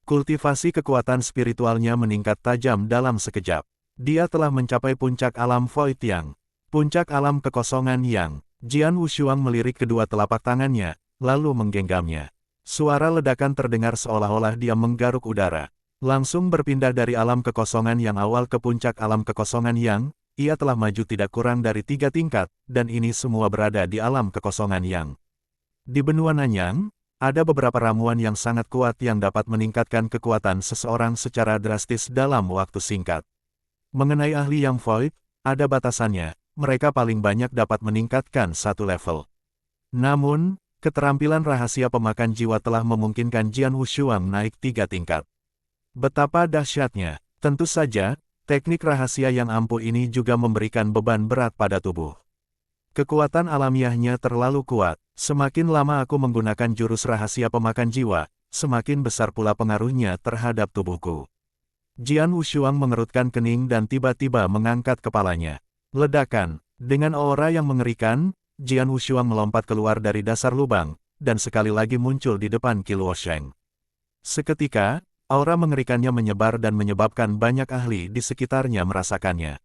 Kultivasi kekuatan spiritualnya meningkat tajam dalam sekejap. Dia telah mencapai puncak alam Void Yang. Puncak alam kekosongan yang. Jian Wushuang melirik kedua telapak tangannya, lalu menggenggamnya. Suara ledakan terdengar seolah-olah dia menggaruk udara. Langsung berpindah dari alam kekosongan yang awal ke puncak alam kekosongan yang, ia telah maju tidak kurang dari 3 tingkat, dan ini semua berada di alam kekosongan yang. Di benua Nanyang, ada beberapa ramuan yang sangat kuat yang dapat meningkatkan kekuatan seseorang secara drastis dalam waktu singkat. Mengenai ahli yang void, ada batasannya, mereka paling banyak dapat meningkatkan 1 level. Namun, keterampilan rahasia pemakan jiwa telah memungkinkan Jian Wushuang naik 3 tingkat. Betapa dahsyatnya, tentu saja, teknik rahasia yang ampuh ini juga memberikan beban berat pada tubuh. Kekuatan alamiahnya terlalu kuat, semakin lama aku menggunakan jurus rahasia pemakan jiwa, semakin besar pula pengaruhnya terhadap tubuhku. Jian Wushuang mengerutkan kening dan tiba-tiba mengangkat kepalanya. Ledakan, dengan aura yang mengerikan, Jian Wushuang melompat keluar dari dasar lubang, dan sekali lagi muncul di depan Qi Luosheng. Seketika, aura mengerikannya menyebar dan menyebabkan banyak ahli di sekitarnya merasakannya.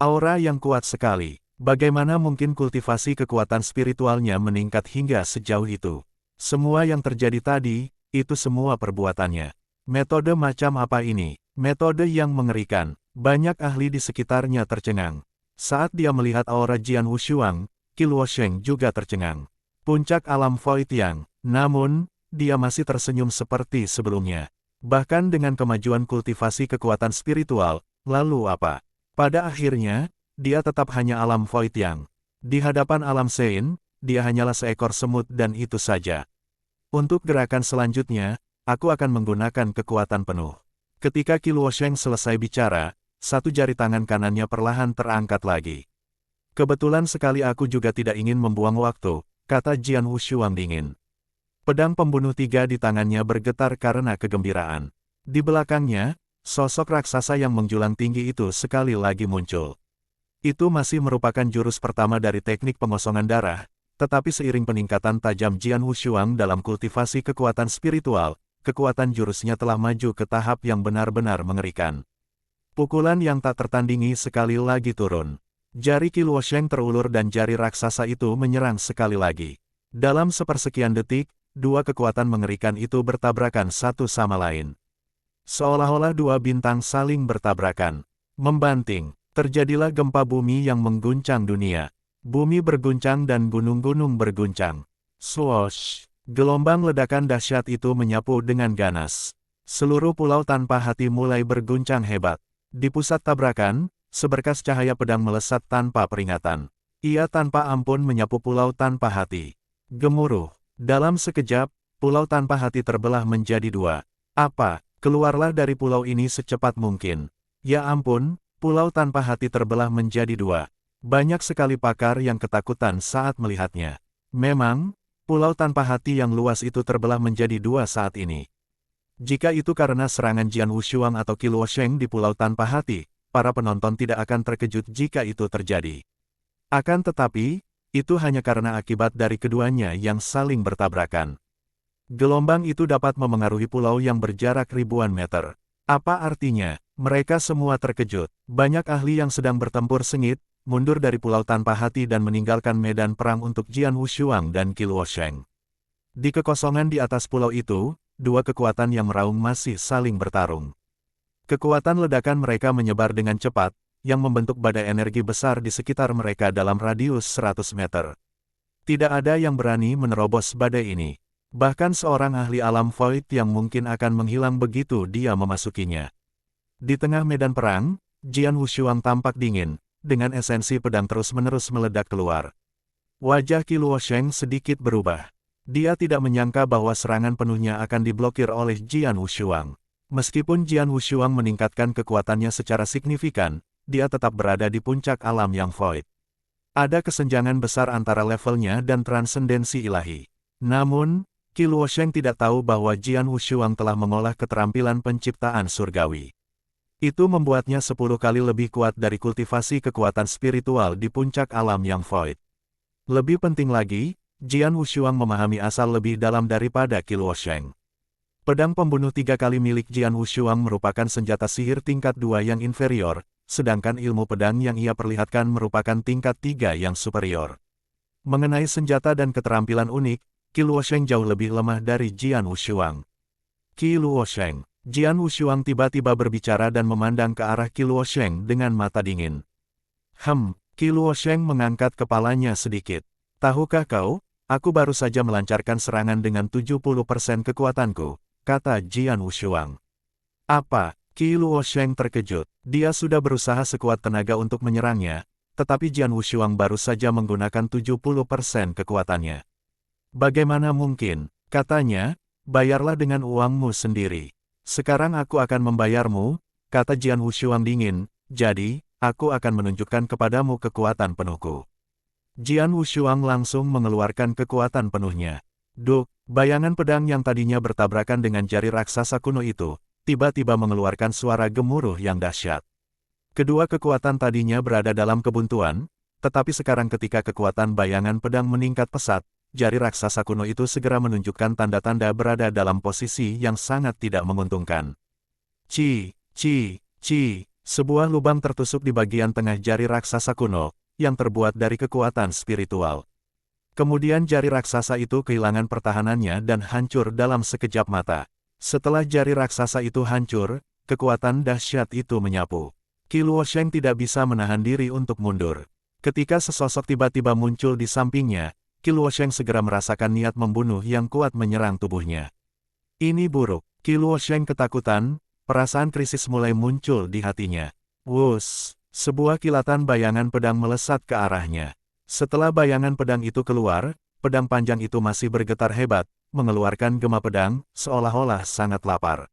Aura yang kuat sekali, bagaimana mungkin kultivasi kekuatan spiritualnya meningkat hingga sejauh itu? Semua yang terjadi tadi, itu semua perbuatannya. Metode macam apa ini? Metode yang mengerikan, banyak ahli di sekitarnya tercengang. Saat dia melihat aura Jian Wushuang, Qi Luosheng juga tercengang. Puncak alam Void Yang, namun, dia masih tersenyum seperti sebelumnya. Bahkan dengan kemajuan kultivasi kekuatan spiritual, lalu apa? Pada akhirnya, dia tetap hanya alam Void Yang. Di hadapan alam Sein, dia hanyalah seekor semut dan itu saja. Untuk gerakan selanjutnya, aku akan menggunakan kekuatan penuh. Ketika Qi Luosheng selesai bicara, satu jari tangan kanannya perlahan terangkat lagi. Kebetulan sekali aku juga tidak ingin membuang waktu, kata Jian Wushuang dingin. Pedang pembunuh 3 di tangannya bergetar karena kegembiraan. Di belakangnya, sosok raksasa yang menjulang tinggi itu sekali lagi muncul. Itu masih merupakan jurus pertama dari teknik pengosongan darah, tetapi seiring peningkatan tajam Jian Wushuang dalam kultivasi kekuatan spiritual, kekuatan jurusnya telah maju ke tahap yang benar-benar mengerikan. Pukulan yang tak tertandingi sekali lagi turun. Jari Qi Luosheng terulur dan jari raksasa itu menyerang sekali lagi. Dalam sepersekian detik, dua kekuatan mengerikan itu bertabrakan satu sama lain. Seolah-olah dua bintang saling bertabrakan. Membanting, terjadilah gempa bumi yang mengguncang dunia. Bumi berguncang dan gunung-gunung berguncang. Swoosh! Gelombang ledakan dahsyat itu menyapu dengan ganas. Seluruh pulau tanpa hati mulai berguncang hebat. Di pusat tabrakan, seberkas cahaya pedang melesat tanpa peringatan. Ia tanpa ampun menyapu pulau tanpa hati. Gemuruh. Dalam sekejap, pulau tanpa hati terbelah menjadi 2. Apa? Keluarlah dari pulau ini secepat mungkin. Ya ampun, pulau tanpa hati terbelah menjadi 2. Banyak sekali pakar yang ketakutan saat melihatnya. Memang, pulau tanpa hati yang luas itu terbelah menjadi 2 saat ini. Jika itu karena serangan Jian Wushuang atau Qi Luosheng di pulau tanpa hati, para penonton tidak akan terkejut jika itu terjadi. Akan tetapi, itu hanya karena akibat dari keduanya yang saling bertabrakan. Gelombang itu dapat memengaruhi pulau yang berjarak ribuan meter. Apa artinya? Mereka semua terkejut. Banyak ahli yang sedang bertempur sengit, mundur dari pulau tanpa hati dan meninggalkan medan perang untuk Jian Wushuang dan Qi Luosheng. Di kekosongan di atas pulau itu, dua kekuatan yang meraung masih saling bertarung. Kekuatan ledakan mereka menyebar dengan cepat, yang membentuk badai energi besar di sekitar mereka dalam radius 100 meter. Tidak ada yang berani menerobos badai ini. Bahkan seorang ahli alam void yang mungkin akan menghilang begitu dia memasukinya. Di tengah medan perang, Jian Wushuang tampak dingin, dengan esensi pedang terus-menerus meledak keluar. Wajah Qi Luosheng sedikit berubah. Dia tidak menyangka bahwa serangan penuhnya akan diblokir oleh Jian Wushuang. Meskipun Jian Wushuang meningkatkan kekuatannya secara signifikan, dia tetap berada di puncak alam yang void. Ada kesenjangan besar antara levelnya dan transendensi ilahi. Namun, Qi Luosheng tidak tahu bahwa Jian Wushuang telah mengolah keterampilan penciptaan surgawi. Itu membuatnya 10 kali lebih kuat dari kultivasi kekuatan spiritual di puncak alam yang void. Lebih penting lagi, Jian Wushuang memahami asal lebih dalam daripada Qi Luosheng. Pedang pembunuh 3 kali milik Jian Wushuang merupakan senjata sihir tingkat 2 yang inferior, sedangkan ilmu pedang yang ia perlihatkan merupakan tingkat 3 yang superior. Mengenai senjata dan keterampilan unik, Qi Luosheng jauh lebih lemah dari Jian Wushuang. Qi Luosheng. Jian Wushuang tiba-tiba berbicara dan memandang ke arah Qi Luosheng dengan mata dingin. Qi Luosheng mengangkat kepalanya sedikit. Tahukah kau, aku baru saja melancarkan serangan dengan 70% kekuatanku, kata Jian Wushuang. Apa? Qi Luosheng terkejut. Dia sudah berusaha sekuat tenaga untuk menyerangnya, tetapi Jian Wushuang baru saja menggunakan 70% kekuatannya. Bagaimana mungkin? Katanya, bayarlah dengan uangmu sendiri. Sekarang aku akan membayarmu, kata Jian Wushuang dingin, jadi, aku akan menunjukkan kepadamu kekuatan penuhku. Jian Wushuang langsung mengeluarkan kekuatan penuhnya. Duk, bayangan pedang yang tadinya bertabrakan dengan jari raksasa kuno itu, tiba-tiba mengeluarkan suara gemuruh yang dahsyat. Kedua kekuatan tadinya berada dalam kebuntuan, tetapi sekarang ketika kekuatan bayangan pedang meningkat pesat, jari raksasa kuno itu segera menunjukkan tanda-tanda berada dalam posisi yang sangat tidak menguntungkan. Ci, sebuah lubang tertusuk di bagian tengah jari raksasa kuno, yang terbuat dari kekuatan spiritual. Kemudian jari raksasa itu kehilangan pertahanannya dan hancur dalam sekejap mata. Setelah jari raksasa itu hancur, kekuatan dahsyat itu menyapu. Qi Luosheng tidak bisa menahan diri untuk mundur. Ketika sesosok tiba-tiba muncul di sampingnya, Qi Luosheng segera merasakan niat membunuh yang kuat menyerang tubuhnya. Ini buruk. Qi Luosheng ketakutan, perasaan krisis mulai muncul di hatinya. Wus, sebuah kilatan bayangan pedang melesat ke arahnya. Setelah bayangan pedang itu keluar, pedang panjang itu masih bergetar hebat, mengeluarkan gema pedang, seolah-olah sangat lapar.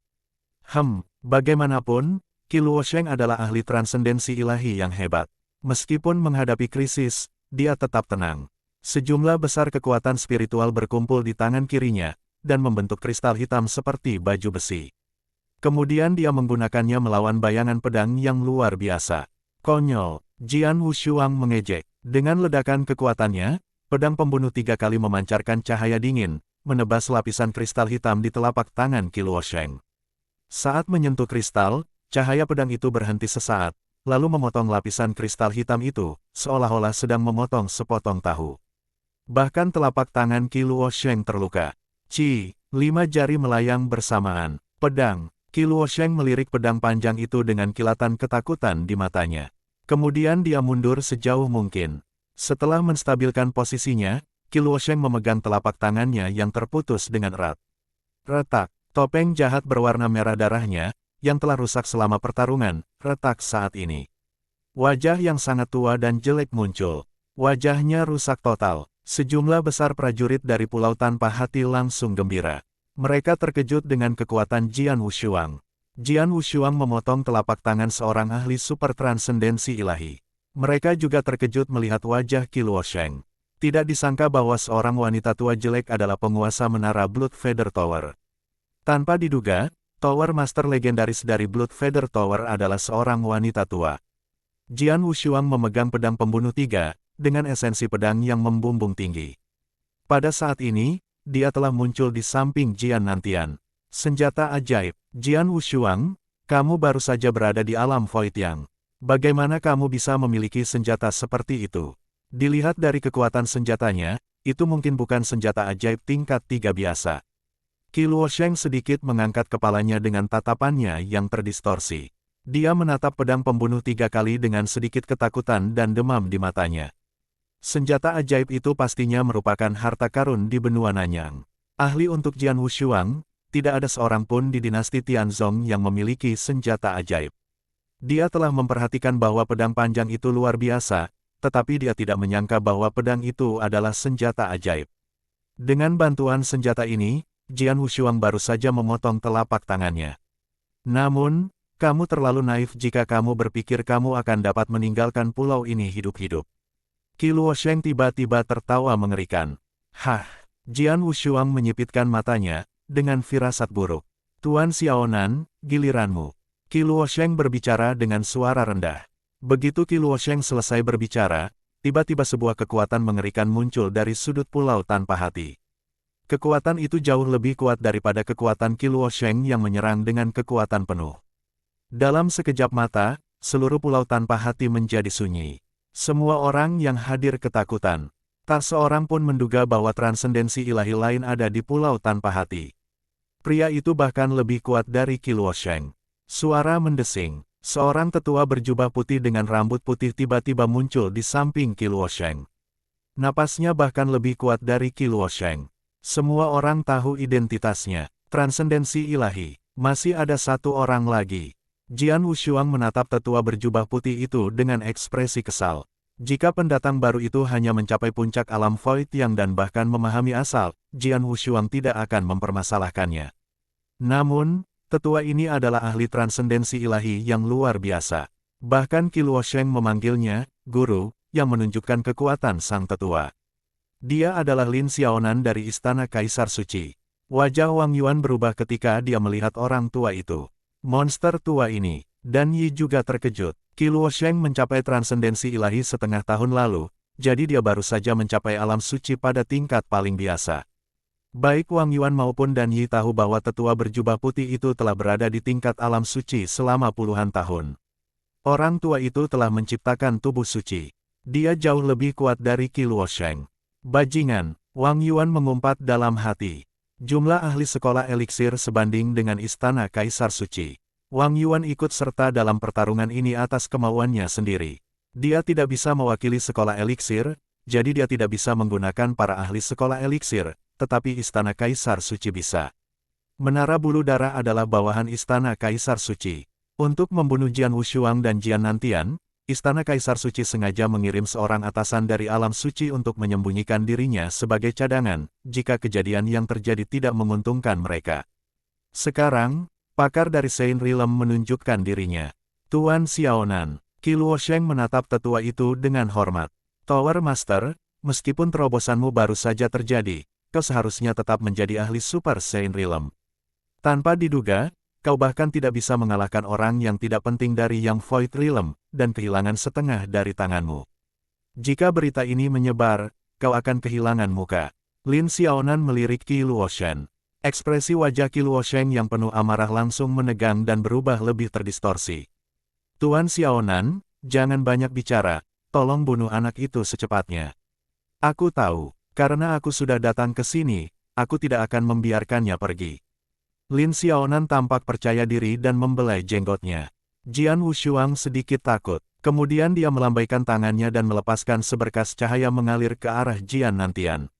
Bagaimanapun, Qi Luosheng adalah ahli transendensi ilahi yang hebat. Meskipun menghadapi krisis, dia tetap tenang. Sejumlah besar kekuatan spiritual berkumpul di tangan kirinya, dan membentuk kristal hitam seperti baju besi. Kemudian dia menggunakannya melawan bayangan pedang yang luar biasa. Konyol, Jian Wushuang mengejek. Dengan ledakan kekuatannya, pedang pembunuh 3 kali memancarkan cahaya dingin, menebas lapisan kristal hitam di telapak tangan Qi Luosheng. Saat menyentuh kristal, cahaya pedang itu berhenti sesaat, lalu memotong lapisan kristal hitam itu, seolah-olah sedang memotong sepotong tahu. Bahkan telapak tangan Qi Luosheng terluka. 5 jari melayang bersamaan. Pedang. Qi Luosheng melirik pedang panjang itu dengan kilatan ketakutan di matanya. Kemudian dia mundur sejauh mungkin. Setelah menstabilkan posisinya, Qi Luosheng memegang telapak tangannya yang terputus dengan erat. Retak, topeng jahat berwarna merah darahnya, yang telah rusak selama pertarungan, retak saat ini. Wajah yang sangat tua dan jelek muncul. Wajahnya rusak total. Sejumlah besar prajurit dari Pulau Tanpa Hati langsung gembira. Mereka terkejut dengan kekuatan Jian Wushuang. Jian Wushuang memotong telapak tangan seorang ahli super transendensi ilahi. Mereka juga terkejut melihat wajah Qi Luosheng. Tidak disangka bahwa seorang wanita tua jelek adalah penguasa menara Blood Feather Tower. Tanpa diduga, Tower Master legendaris dari Blood Feather Tower adalah seorang wanita tua. Jian Wushuang memegang pedang pembunuh 3, dengan esensi pedang yang membumbung tinggi. Pada saat ini, dia telah muncul di samping Jian Nantian. Senjata ajaib. Jian Wushuang, kamu baru saja berada di alam Void Yang. Bagaimana kamu bisa memiliki senjata seperti itu? Dilihat dari kekuatan senjatanya, itu mungkin bukan senjata ajaib tingkat 3 biasa. Qi Luosheng sedikit mengangkat kepalanya dengan tatapannya yang terdistorsi. Dia menatap pedang pembunuh 3 kali dengan sedikit ketakutan dan demam di matanya. Senjata ajaib itu pastinya merupakan harta karun di benua Nanyang. Ahli untuk Jian Wushuang, tidak ada seorang pun di dinasti Tianzong yang memiliki senjata ajaib. Dia telah memperhatikan bahwa pedang panjang itu luar biasa, tetapi dia tidak menyangka bahwa pedang itu adalah senjata ajaib. Dengan bantuan senjata ini, Jian Wushuang baru saja memotong telapak tangannya. Namun, kamu terlalu naif jika kamu berpikir kamu akan dapat meninggalkan pulau ini hidup-hidup. Qi Luosheng tiba-tiba tertawa mengerikan. Hah, Jian Wushuang menyipitkan matanya, dengan firasat buruk. Tuan Xiaonan, giliranmu. Qi Luosheng berbicara dengan suara rendah. Begitu Qi Luosheng selesai berbicara, tiba-tiba sebuah kekuatan mengerikan muncul dari sudut pulau tanpa hati. Kekuatan itu jauh lebih kuat daripada kekuatan Qi Luosheng yang menyerang dengan kekuatan penuh. Dalam sekejap mata, seluruh pulau tanpa hati menjadi sunyi. Semua orang yang hadir ketakutan. Tak seorang pun menduga bahwa transendensi ilahi lain ada di pulau tanpa hati. Pria itu bahkan lebih kuat dari Qi Luosheng. Suara mendesing. Seorang tetua berjubah putih dengan rambut putih tiba-tiba muncul di samping Qi Luosheng. Napasnya bahkan lebih kuat dari Qi Luosheng. Semua orang tahu identitasnya. Transendensi ilahi. Masih ada satu orang lagi. Jian Wushuang menatap tetua berjubah putih itu dengan ekspresi kesal. Jika pendatang baru itu hanya mencapai puncak alam Void yang dan bahkan memahami asal, Jian Wushuang tidak akan mempermasalahkannya. Namun, tetua ini adalah ahli transendensi ilahi yang luar biasa. Bahkan Qi Luosheng memanggilnya, guru, yang menunjukkan kekuatan sang tetua. Dia adalah Lin Xiaonan dari Istana Kaisar Suci. Wajah Wang Yuan berubah ketika dia melihat orang tua itu. Monster tua ini, dan Yi juga terkejut. Qi Luosheng mencapai transendensi ilahi setengah tahun lalu, jadi dia baru saja mencapai alam suci pada tingkat paling biasa. Baik Wang Yuan maupun Dan Yi tahu bahwa tetua berjubah putih itu telah berada di tingkat alam suci selama puluhan tahun. Orang tua itu telah menciptakan tubuh suci. Dia jauh lebih kuat dari Qi Luosheng. Bajingan, Wang Yuan mengumpat dalam hati. Jumlah ahli sekolah eliksir sebanding dengan Istana Kaisar Suci. Wang Yuan ikut serta dalam pertarungan ini atas kemauannya sendiri. Dia tidak bisa mewakili sekolah eliksir, jadi dia tidak bisa menggunakan para ahli sekolah eliksir, tetapi Istana Kaisar Suci bisa. Menara Bulu Darah adalah bawahan Istana Kaisar Suci. Untuk membunuh Jian Wushuang dan Jian Nantian, Istana Kaisar Suci sengaja mengirim seorang atasan dari alam suci untuk menyembunyikan dirinya sebagai cadangan, jika kejadian yang terjadi tidak menguntungkan mereka. Sekarang, pakar dari Saint Realm menunjukkan dirinya. Tuan Xiaonan, Qi Luosheng menatap tetua itu dengan hormat. Tower Master, meskipun terobosanmu baru saja terjadi, kau seharusnya tetap menjadi ahli Super Saint Realm. Tanpa diduga, kau bahkan tidak bisa mengalahkan orang yang tidak penting dari Yang Void Realm, dan kehilangan setengah dari tanganmu. Jika berita ini menyebar, kau akan kehilangan muka. Lin Xiaonan melirik Qi Luosheng. Ekspresi wajah Qi Luosheng yang penuh amarah langsung menegang dan berubah lebih terdistorsi. Tuan Xiaonan, jangan banyak bicara, tolong bunuh anak itu secepatnya. Aku tahu, karena aku sudah datang ke sini, aku tidak akan membiarkannya pergi. Lin Xiaonan tampak percaya diri dan membelai jenggotnya. Jian Wushuang sedikit takut. Kemudian dia melambaikan tangannya dan melepaskan seberkas cahaya mengalir ke arah Jian Nantian.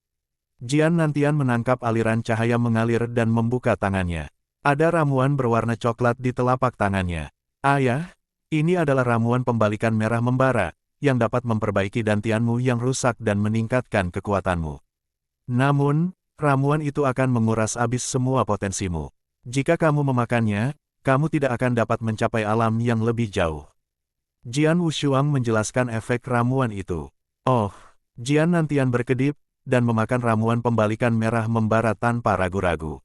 Jian Nantian menangkap aliran cahaya mengalir dan membuka tangannya. Ada ramuan berwarna coklat di telapak tangannya. Ayah, ini adalah ramuan pembalikan merah membara, yang dapat memperbaiki dantianmu yang rusak dan meningkatkan kekuatanmu. Namun, ramuan itu akan menguras habis semua potensimu. Jika kamu memakannya, kamu tidak akan dapat mencapai alam yang lebih jauh. Jian Wushuang menjelaskan efek ramuan itu. Oh, Jian Nantian berkedip, dan memakan ramuan pembalikan merah membara tanpa ragu-ragu.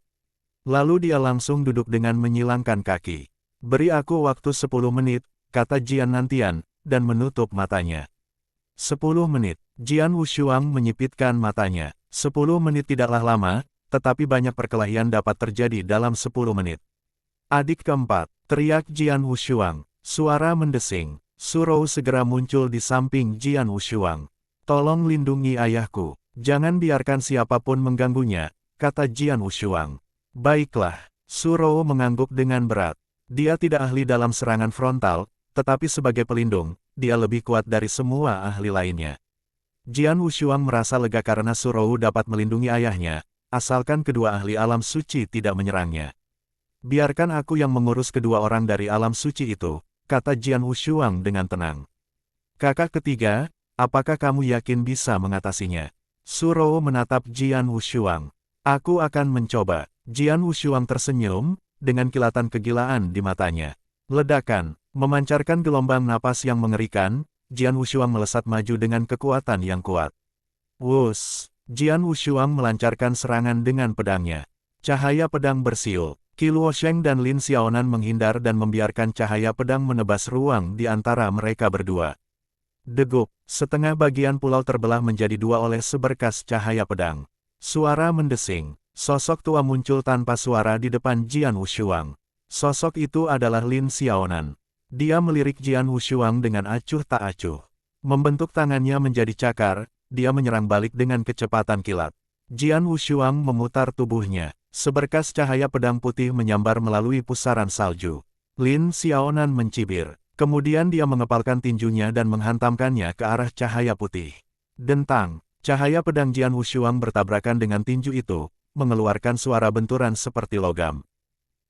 Lalu dia langsung duduk dengan menyilangkan kaki. Beri aku waktu 10 menit, kata Jian Nantian, dan menutup matanya. 10 menit, Jian Wushuang menyipitkan matanya. 10 menit tidaklah lama, tetapi banyak perkelahian dapat terjadi dalam 10 menit. Adik keempat, teriak Jian Wushuang. Suara mendesing. Surou segera muncul di samping Jian Wushuang. Tolong lindungi ayahku. Jangan biarkan siapapun mengganggunya, kata Jian Wushuang. Baiklah, Surou mengangguk dengan berat. Dia tidak ahli dalam serangan frontal, tetapi sebagai pelindung, dia lebih kuat dari semua ahli lainnya. Jian Wushuang merasa lega karena Surou dapat melindungi ayahnya, asalkan kedua ahli alam suci tidak menyerangnya. Biarkan aku yang mengurus kedua orang dari alam suci itu, kata Jian Wushuang dengan tenang. Kakak ketiga, apakah kamu yakin bisa mengatasinya? Surou menatap Jian Wushuang. Aku akan mencoba. Jian Wushuang tersenyum, dengan kilatan kegilaan di matanya. Ledakan, memancarkan gelombang napas yang mengerikan, Jian Wushuang melesat maju dengan kekuatan yang kuat. Wus! Jian Wushuang melancarkan serangan dengan pedangnya. Cahaya pedang bersiul. Qi Luosheng dan Lin Xiaonan menghindar dan membiarkan cahaya pedang menebas ruang di antara mereka berdua. Degup, setengah bagian pulau terbelah menjadi dua oleh seberkas cahaya pedang. Suara mendesing. Sosok tua muncul tanpa suara di depan Jian Wushuang. Sosok itu adalah Lin Xiaonan. Dia melirik Jian Wushuang dengan acuh tak acuh. Membentuk tangannya menjadi cakar, dia menyerang balik dengan kecepatan kilat. Jian Wushuang memutar tubuhnya. Seberkas cahaya pedang putih menyambar melalui pusaran salju. Lin Xiaonan mencibir. Kemudian dia mengepalkan tinjunya dan menghantamkannya ke arah cahaya putih. Dentang, cahaya pedang Jian Wushuang bertabrakan dengan tinju itu, mengeluarkan suara benturan seperti logam.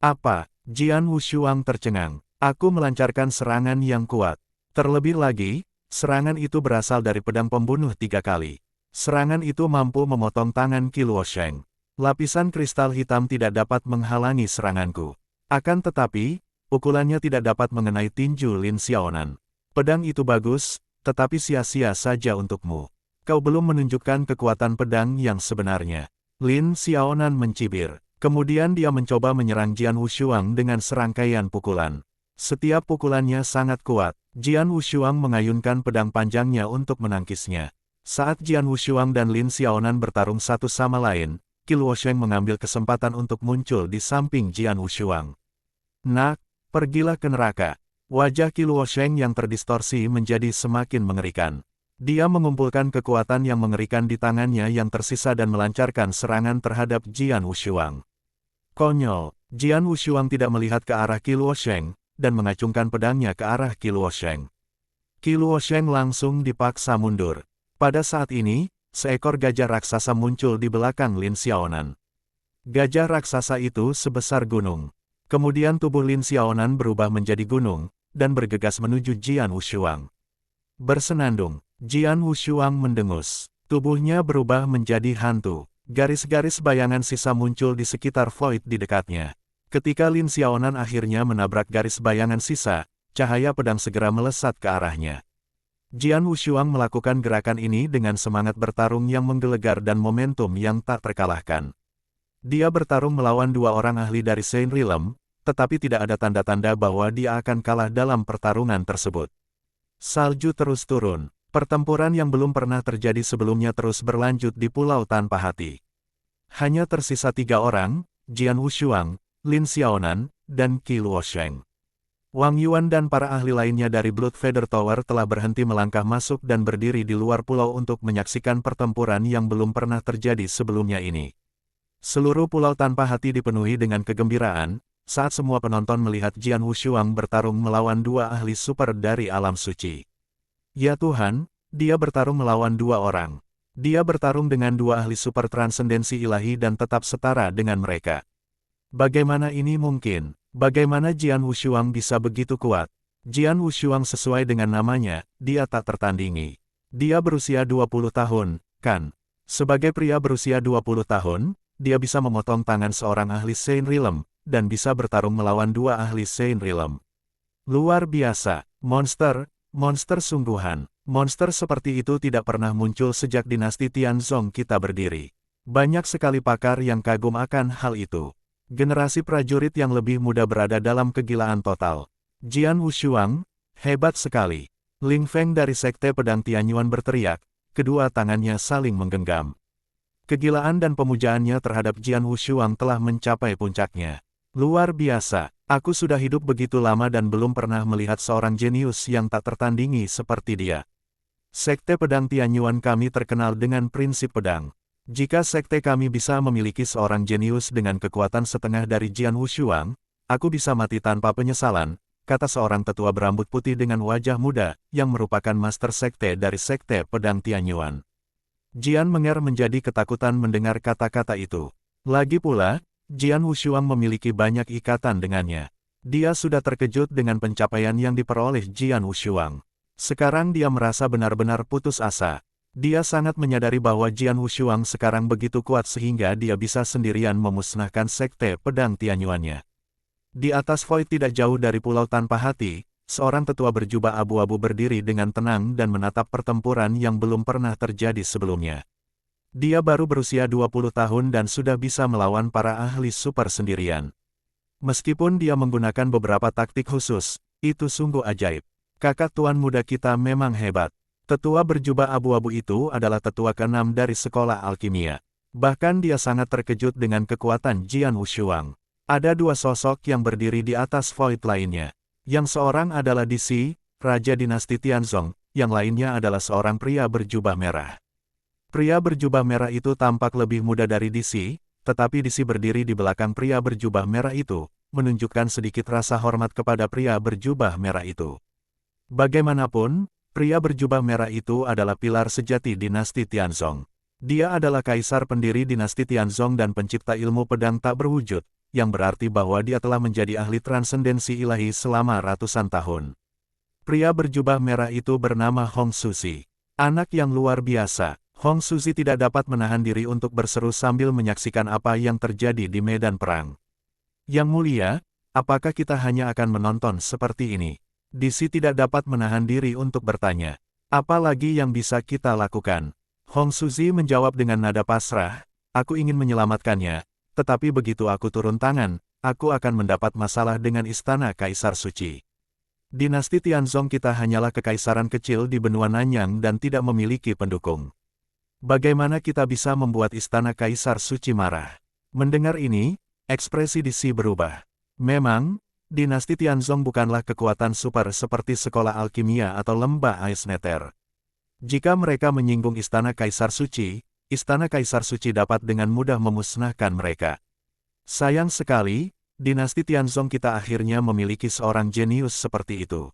Apa? Jian Wushuang tercengang. Aku melancarkan serangan yang kuat. Terlebih lagi, serangan itu berasal dari pedang pembunuh 3 kali. Serangan itu mampu memotong tangan Qi Luosheng. Lapisan kristal hitam tidak dapat menghalangi seranganku. Akan tetapi, pukulannya tidak dapat mengenai tinju Lin Xiaonan. Pedang itu bagus, tetapi sia-sia saja untukmu. Kau belum menunjukkan kekuatan pedang yang sebenarnya. Lin Xiaonan mencibir. Kemudian dia mencoba menyerang Jian Wushuang dengan serangkaian pukulan. Setiap pukulannya sangat kuat. Jian Wushuang mengayunkan pedang panjangnya untuk menangkisnya. Saat Jian Wushuang dan Lin Xiaonan bertarung satu sama lain, Qi Luosheng mengambil kesempatan untuk muncul di samping Jian Wushuang. Nak, pergilah ke neraka. Wajah Qi Luosheng yang terdistorsi menjadi semakin mengerikan. Dia mengumpulkan kekuatan yang mengerikan di tangannya yang tersisa dan melancarkan serangan terhadap Jian Wushuang. Konyol, Jian Wushuang tidak melihat ke arah Qi Luosheng, dan mengacungkan pedangnya ke arah Qi Luosheng. Qi Luosheng langsung dipaksa mundur. Pada saat ini, seekor gajah raksasa muncul di belakang Lin Xiaonan. Gajah raksasa itu sebesar gunung. Kemudian tubuh Lin Xiaonan berubah menjadi gunung, dan bergegas menuju Jian Wushuang. Bersenandung, Jian Wushuang mendengus. Tubuhnya berubah menjadi hantu. Garis-garis bayangan sisa muncul di sekitar Void di dekatnya. Ketika Lin Xiaonan akhirnya menabrak garis bayangan sisa, cahaya pedang segera melesat ke arahnya. Jian Wushuang melakukan gerakan ini dengan semangat bertarung yang menggelegar dan momentum yang tak terkalahkan. Dia bertarung melawan 2 orang ahli dari Saint Realm, tetapi tidak ada tanda-tanda bahwa dia akan kalah dalam pertarungan tersebut. Salju terus turun. Pertempuran yang belum pernah terjadi sebelumnya terus berlanjut di Pulau Tanpa Hati. Hanya tersisa 3 orang, Jian Wushuang, Lin Xiaonan, dan Qi Luosheng. Wang Yuan dan para ahli lainnya dari Blood Feather Tower telah berhenti melangkah masuk dan berdiri di luar pulau untuk menyaksikan pertempuran yang belum pernah terjadi sebelumnya ini. Seluruh Pulau Tanpa Hati dipenuhi dengan kegembiraan, saat semua penonton melihat Jian Wushuang bertarung melawan 2 ahli super dari alam suci. Ya Tuhan, dia bertarung melawan 2 orang. Dia bertarung dengan 2 ahli super transendensi ilahi dan tetap setara dengan mereka. Bagaimana ini mungkin? Bagaimana Jian Wushuang bisa begitu kuat? Jian Wushuang sesuai dengan namanya, dia tak tertandingi. Dia berusia 20 tahun, kan? Sebagai pria berusia 20 tahun, dia bisa memotong tangan seorang ahli Saint Realm, dan bisa bertarung melawan 2 ahli Saint Realm. Luar biasa, monster sungguhan. Monster seperti itu tidak pernah muncul sejak dinasti Tianzong kita berdiri. Banyak sekali pakar yang kagum akan hal itu. Generasi prajurit yang lebih muda berada dalam kegilaan total. Jian Wushuang, hebat sekali. Ling Feng dari Sekte Pedang Tianyuan berteriak, kedua tangannya saling menggenggam. Kegilaan dan pemujaannya terhadap Jian Wushuang telah mencapai puncaknya. Luar biasa, aku sudah hidup begitu lama dan belum pernah melihat seorang jenius yang tak tertandingi seperti dia. Sekte Pedang Tianyuan kami terkenal dengan prinsip pedang. Jika sekte kami bisa memiliki seorang jenius dengan kekuatan setengah dari Jian Wushuang, aku bisa mati tanpa penyesalan, kata seorang tetua berambut putih dengan wajah muda, yang merupakan master sekte dari Sekte Pedang Tianyuan. Jian Menger menjadi ketakutan mendengar kata-kata itu. Lagi pula, Jian Wushuang memiliki banyak ikatan dengannya. Dia sudah terkejut dengan pencapaian yang diperoleh Jian Wushuang. Sekarang dia merasa benar-benar putus asa. Dia sangat menyadari bahwa Jian Wushuang sekarang begitu kuat sehingga dia bisa sendirian memusnahkan Sekte Pedang Tianyuannya. Di atas Void tidak jauh dari pulau tanpa hati, seorang tetua berjubah abu-abu berdiri dengan tenang dan menatap pertempuran yang belum pernah terjadi sebelumnya. Dia baru berusia 20 tahun dan sudah bisa melawan para ahli super sendirian. Meskipun dia menggunakan beberapa taktik khusus, itu sungguh ajaib. Kakak tuan muda kita memang hebat. Tetua berjubah abu-abu itu adalah tetua ke-6 dari sekolah alkimia. Bahkan dia sangat terkejut dengan kekuatan Jian Wushuang. Ada dua sosok yang berdiri di atas Void lainnya. Yang seorang adalah DC, Raja Dinasti Tianzong, yang lainnya adalah seorang pria berjubah merah. Pria berjubah merah itu tampak lebih muda dari DC, tetapi DC berdiri di belakang pria berjubah merah itu, menunjukkan sedikit rasa hormat kepada pria berjubah merah itu. Bagaimanapun, pria berjubah merah itu adalah pilar sejati dinasti Tianzong. Dia adalah kaisar pendiri dinasti Tianzong dan pencipta ilmu pedang tak berwujud, yang berarti bahwa dia telah menjadi ahli transendensi ilahi selama ratusan tahun. Pria berjubah merah itu bernama Hong Suzi. Anak yang luar biasa. Hong Suzi tidak dapat menahan diri untuk berseru sambil menyaksikan apa yang terjadi di medan perang. Yang mulia, apakah kita hanya akan menonton seperti ini? DC tidak dapat menahan diri untuk bertanya. Apa lagi yang bisa kita lakukan? Hong Suzi menjawab dengan nada pasrah, aku ingin menyelamatkannya, tetapi begitu aku turun tangan, aku akan mendapat masalah dengan istana Kaisar Suci. Dinasti Tianzong kita hanyalah kekaisaran kecil di benua Nanyang dan tidak memiliki pendukung. Bagaimana kita bisa membuat istana Kaisar Suci marah? Mendengar ini, ekspresi DC berubah. Memang, dinasti Tianzong bukanlah kekuatan super seperti sekolah alkimia atau lembah Aisneter. Jika mereka menyinggung istana Kaisar Suci, istana Kaisar Suci dapat dengan mudah memusnahkan mereka. Sayang sekali, dinasti Tianzong kita akhirnya memiliki seorang jenius seperti itu.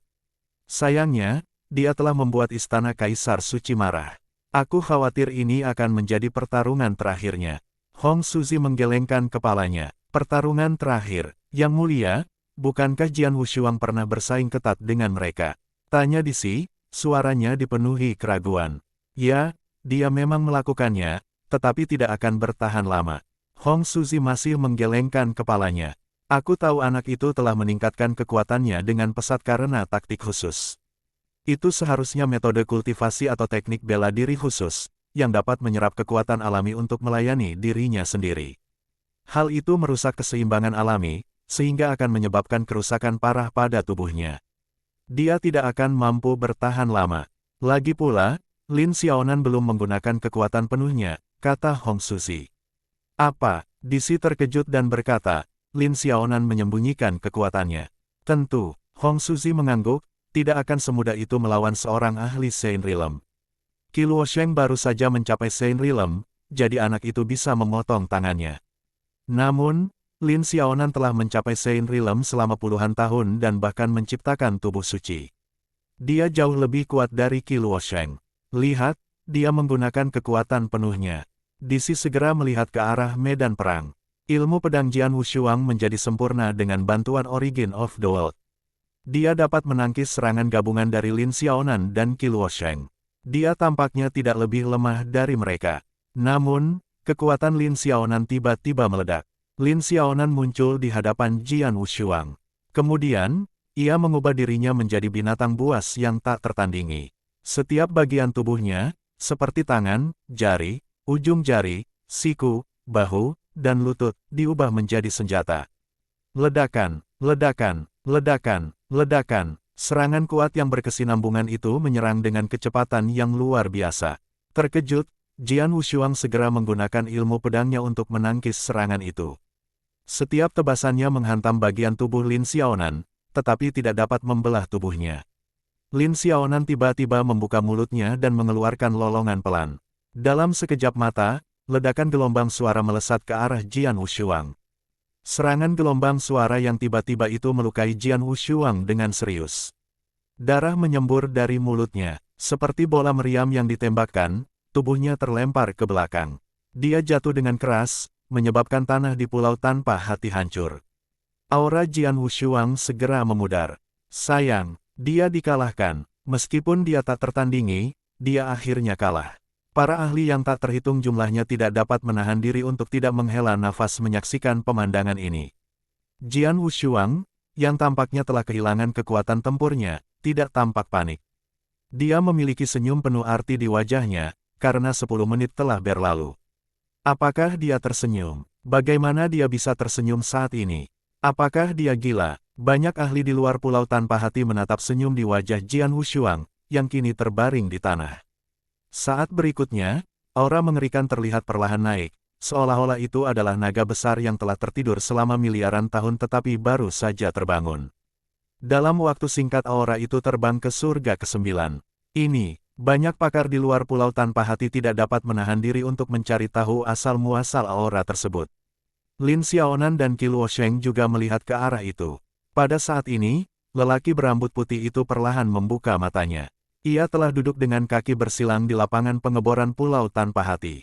Sayangnya, dia telah membuat istana Kaisar Suci marah. Aku khawatir ini akan menjadi pertarungan terakhirnya. Hong Suzi menggelengkan kepalanya. Pertarungan terakhir, Yang Mulia, bukankah Jian Wushuang pernah bersaing ketat dengan mereka? Tanya DC, suaranya dipenuhi keraguan. Ya, dia memang melakukannya, tetapi tidak akan bertahan lama. Hong Suzi masih menggelengkan kepalanya. Aku tahu anak itu telah meningkatkan kekuatannya dengan pesat karena taktik khusus. Itu seharusnya metode kultivasi atau teknik bela diri khusus, yang dapat menyerap kekuatan alami untuk melayani dirinya sendiri. Hal itu merusak keseimbangan alami, sehingga akan menyebabkan kerusakan parah pada tubuhnya. Dia tidak akan mampu bertahan lama. Lagi pula, Lin Xiaonan belum menggunakan kekuatan penuhnya, kata Hong Suzi. Apa? DC terkejut dan berkata, Lin Xiaonan menyembunyikan kekuatannya. Tentu, Hong Suzi mengangguk, tidak akan semudah itu melawan seorang ahli Sein Realm. Qi Luosheng baru saja mencapai Sein Realm, jadi anak itu bisa memotong tangannya. Namun, Lin Xiaonan telah mencapai Sein Realm selama puluhan tahun dan bahkan menciptakan tubuh suci. Dia jauh lebih kuat dari Qi Luosheng. Lihat, dia menggunakan kekuatan penuhnya. DC segera melihat ke arah medan perang. Ilmu pedang Jian Wushuang menjadi sempurna dengan bantuan Origin of the World. Dia dapat menangkis serangan gabungan dari Lin Xiaonan dan Qi Luosheng. Dia tampaknya tidak lebih lemah dari mereka. Namun, kekuatan Lin Xiaonan tiba-tiba meledak. Lin Xiaonan muncul di hadapan Jian Wushuang. Kemudian, ia mengubah dirinya menjadi binatang buas yang tak tertandingi. Setiap bagian tubuhnya, seperti tangan, jari, ujung jari, siku, bahu, dan lutut, diubah menjadi senjata. Ledakan, ledakan, ledakan, ledakan. Serangan kuat yang berkesinambungan itu menyerang dengan kecepatan yang luar biasa. Terkejut, Jian Wushuang segera menggunakan ilmu pedangnya untuk menangkis serangan itu. Setiap tebasannya menghantam bagian tubuh Lin Xiaonan, tetapi tidak dapat membelah tubuhnya. Lin Xiaonan tiba-tiba membuka mulutnya dan mengeluarkan lolongan pelan. Dalam sekejap mata, ledakan gelombang suara melesat ke arah Jian Wushuang. Serangan gelombang suara yang tiba-tiba itu melukai Jian Wushuang dengan serius. Darah menyembur dari mulutnya, seperti bola meriam yang ditembakkan, tubuhnya terlempar ke belakang. Dia jatuh dengan keras, menyebabkan tanah di pulau tanpa hati hancur. Aura Jian Wushuang segera memudar. Sayang, dia dikalahkan. Meskipun dia tak tertandingi, dia akhirnya kalah. Para ahli yang tak terhitung jumlahnya tidak dapat menahan diri untuk tidak menghela nafas menyaksikan pemandangan ini. Jian Wushuang, yang tampaknya telah kehilangan kekuatan tempurnya, tidak tampak panik. Dia memiliki senyum penuh arti di wajahnya, karena 10 menit telah berlalu. Apakah dia tersenyum? Bagaimana dia bisa tersenyum saat ini? Apakah dia gila? Banyak ahli di luar pulau tanpa hati menatap senyum di wajah Jian Wushuang, yang kini terbaring di tanah. Saat berikutnya, aura mengerikan terlihat perlahan naik, seolah-olah itu adalah naga besar yang telah tertidur selama miliaran tahun tetapi baru saja terbangun. Dalam waktu singkat aura itu terbang ke surga ke-9. Ini, banyak pakar di luar pulau tanpa hati tidak dapat menahan diri untuk mencari tahu asal-muasal aura tersebut. Lin Xiaonan dan Qi Luosheng juga melihat ke arah itu. Pada saat ini, lelaki berambut putih itu perlahan membuka matanya. Ia telah duduk dengan kaki bersilang di lapangan pengeboran pulau tanpa hati.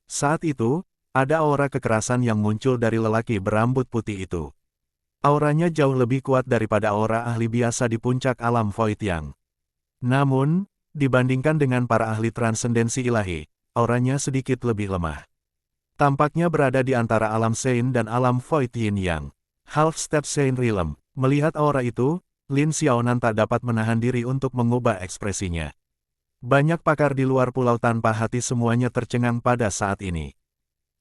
Saat itu, ada aura kekerasan yang muncul dari lelaki berambut putih itu. Auranya jauh lebih kuat daripada aura ahli biasa di puncak alam Void Yang. Namun, dibandingkan dengan para ahli transendensi ilahi, auranya sedikit lebih lemah. Tampaknya berada di antara alam Sein dan alam Void Yin Yang. Half Step Sein Realm. Melihat aura itu, Lin Xiaonan tak dapat menahan diri untuk mengubah ekspresinya. Banyak pakar di luar pulau tanpa hati semuanya tercengang pada saat ini.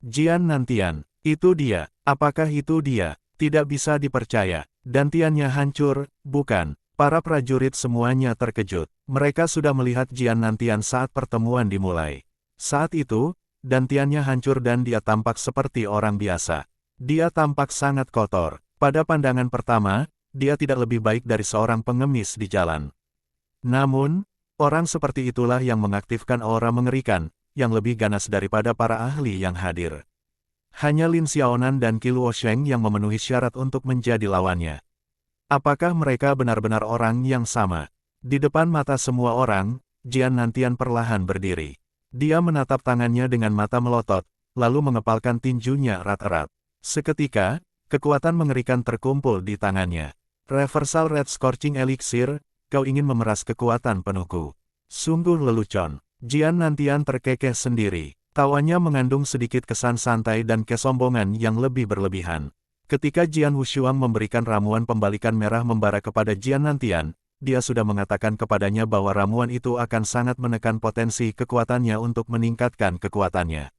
Jian Nantian, itu dia, apakah itu dia? Tidak bisa dipercaya. Dantiannya hancur, bukan? Para prajurit semuanya terkejut. Mereka sudah melihat Jian Nantian saat pertemuan dimulai. Saat itu, dantiannya hancur dan dia tampak seperti orang biasa. Dia tampak sangat kotor. Pada pandangan pertama, dia tidak lebih baik dari seorang pengemis di jalan. Namun, orang seperti itulah yang mengaktifkan aura mengerikan, yang lebih ganas daripada para ahli yang hadir. Hanya Lin Xiaonan dan Qi Luosheng yang memenuhi syarat untuk menjadi lawannya. Apakah mereka benar-benar orang yang sama? Di depan mata semua orang, Jian Nantian perlahan berdiri. Dia menatap tangannya dengan mata melotot, lalu mengepalkan tinjunya erat-erat. Seketika, kekuatan mengerikan terkumpul di tangannya. Reversal Red Scorching Elixir, kau ingin memeras kekuatan penuhku. Sungguh lelucon. Jian Nantian terkekeh sendiri. Tawanya mengandung sedikit kesan santai dan kesombongan yang lebih berlebihan. Ketika Jian Wushuang memberikan ramuan pembalikan merah membara kepada Jian Nantian, dia sudah mengatakan kepadanya bahwa ramuan itu akan sangat menekan potensi kekuatannya untuk meningkatkan kekuatannya.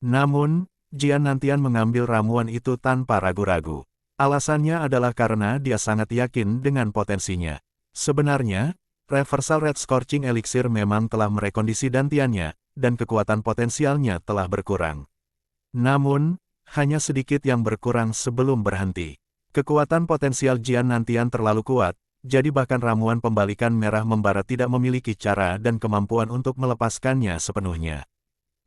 Namun, Jian Nantian mengambil ramuan itu tanpa ragu-ragu. Alasannya adalah karena dia sangat yakin dengan potensinya. Sebenarnya, Reversal Red Scorching Elixir memang telah merekondisi dantiannya, dan kekuatan potensialnya telah berkurang. Namun, hanya sedikit yang berkurang sebelum berhenti. Kekuatan potensial Jian Nantian terlalu kuat, jadi bahkan ramuan pembalikan merah membara tidak memiliki cara dan kemampuan untuk melepaskannya sepenuhnya.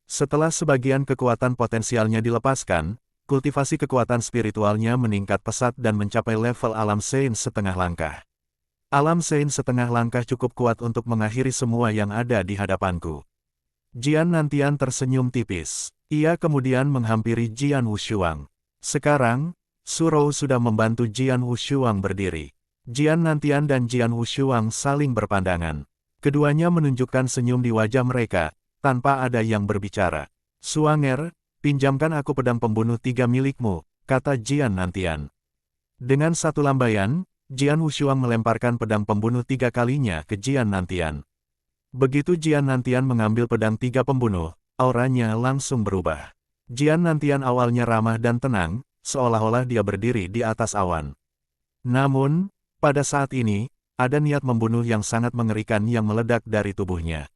Setelah sebagian kekuatan potensialnya dilepaskan, kultivasi kekuatan spiritualnya meningkat pesat dan mencapai level alam Sein setengah langkah. Alam Sein setengah langkah cukup kuat untuk mengakhiri semua yang ada di hadapanku. Jian Nantian tersenyum tipis. Ia kemudian menghampiri Jian Wushuang. Sekarang, Surou sudah membantu Jian Wushuang berdiri. Jian Nantian dan Jian Wushuang saling berpandangan. Keduanya menunjukkan senyum di wajah mereka, tanpa ada yang berbicara. Suanger, pinjamkan aku pedang pembunuh 3 milikmu, kata Jian Nantian. Dengan satu lambaian, Jian Wushuang melemparkan pedang pembunuh 3 kalinya ke Jian Nantian. Begitu Jian Nantian mengambil pedang 3 pembunuh, auranya langsung berubah. Jian Nantian awalnya ramah dan tenang, seolah-olah dia berdiri di atas awan. Namun, pada saat ini, ada niat membunuh yang sangat mengerikan yang meledak dari tubuhnya.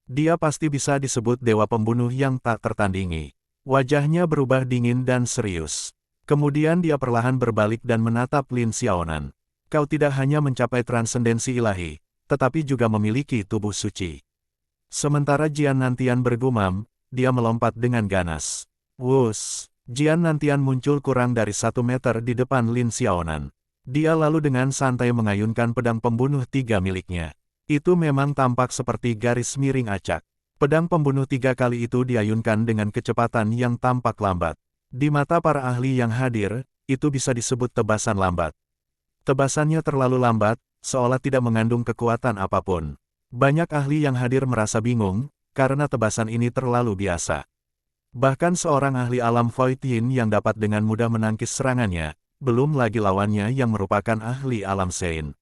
Dia pasti bisa disebut dewa pembunuh yang tak tertandingi. Wajahnya berubah dingin dan serius. Kemudian dia perlahan berbalik dan menatap Lin Xiaonan. Kau tidak hanya mencapai transendensi ilahi, tetapi juga memiliki tubuh suci. Sementara Jian Nantian bergumam, dia melompat dengan ganas. Wuss! Jian Nantian muncul kurang dari 1 meter di depan Lin Xiaonan. Dia lalu dengan santai mengayunkan pedang pembunuh 3 miliknya. Itu memang tampak seperti garis miring acak. Pedang pembunuh 3 kali itu diayunkan dengan kecepatan yang tampak lambat. Di mata para ahli yang hadir, itu bisa disebut tebasan lambat. Tebasannya terlalu lambat, seolah tidak mengandung kekuatan apapun. Banyak ahli yang hadir merasa bingung, karena tebasan ini terlalu biasa. Bahkan seorang ahli alam Void Yin yang dapat dengan mudah menangkis serangannya, belum lagi lawannya yang merupakan ahli alam Sein.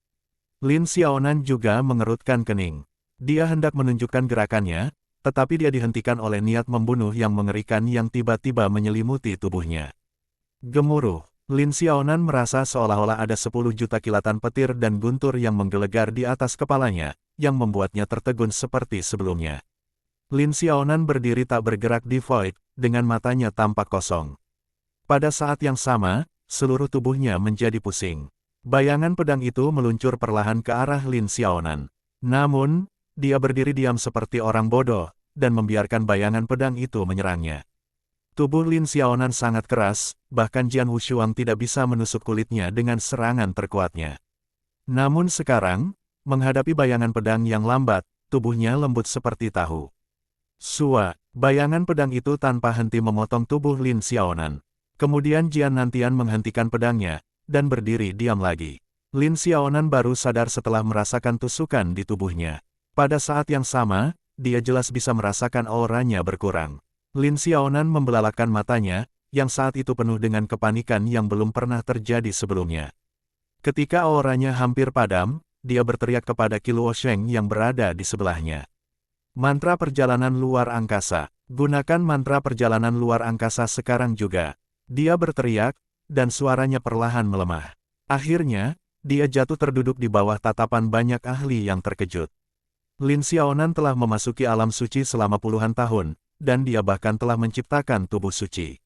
Lin Xiaonan juga mengerutkan kening. Dia hendak menunjukkan gerakannya, tetapi dia dihentikan oleh niat membunuh yang mengerikan yang tiba-tiba menyelimuti tubuhnya. Gemuruh. Lin Xiaonan merasa seolah-olah ada 10 juta kilatan petir dan guntur yang menggelegar di atas kepalanya, yang membuatnya tertegun seperti sebelumnya. Lin Xiaonan berdiri tak bergerak di void, dengan matanya tampak kosong. Pada saat yang sama, seluruh tubuhnya menjadi pusing. Bayangan pedang itu meluncur perlahan ke arah Lin Xiaonan. Namun, dia berdiri diam seperti orang bodoh, dan membiarkan bayangan pedang itu menyerangnya. Tubuh Lin Xiaonan sangat keras, bahkan Jian Wushuang tidak bisa menusuk kulitnya dengan serangan terkuatnya. Namun sekarang, menghadapi bayangan pedang yang lambat, tubuhnya lembut seperti tahu. Sua, bayangan pedang itu tanpa henti memotong tubuh Lin Xiaonan. Kemudian Jian Nantian menghentikan pedangnya, dan berdiri diam lagi. Lin Xiaonan baru sadar setelah merasakan tusukan di tubuhnya. Pada saat yang sama, dia jelas bisa merasakan auranya berkurang. Lin Xiaonan membelalakkan matanya, yang saat itu penuh dengan kepanikan yang belum pernah terjadi sebelumnya. Ketika auranya hampir padam, dia berteriak kepada Qi Luosheng yang berada di sebelahnya. Mantra perjalanan luar angkasa. Gunakan mantra perjalanan luar angkasa sekarang juga. Dia berteriak, dan suaranya perlahan melemah. Akhirnya, dia jatuh terduduk di bawah tatapan banyak ahli yang terkejut. Lin Xiaonan telah memasuki alam suci selama puluhan tahun, dan dia bahkan telah menciptakan tubuh suci.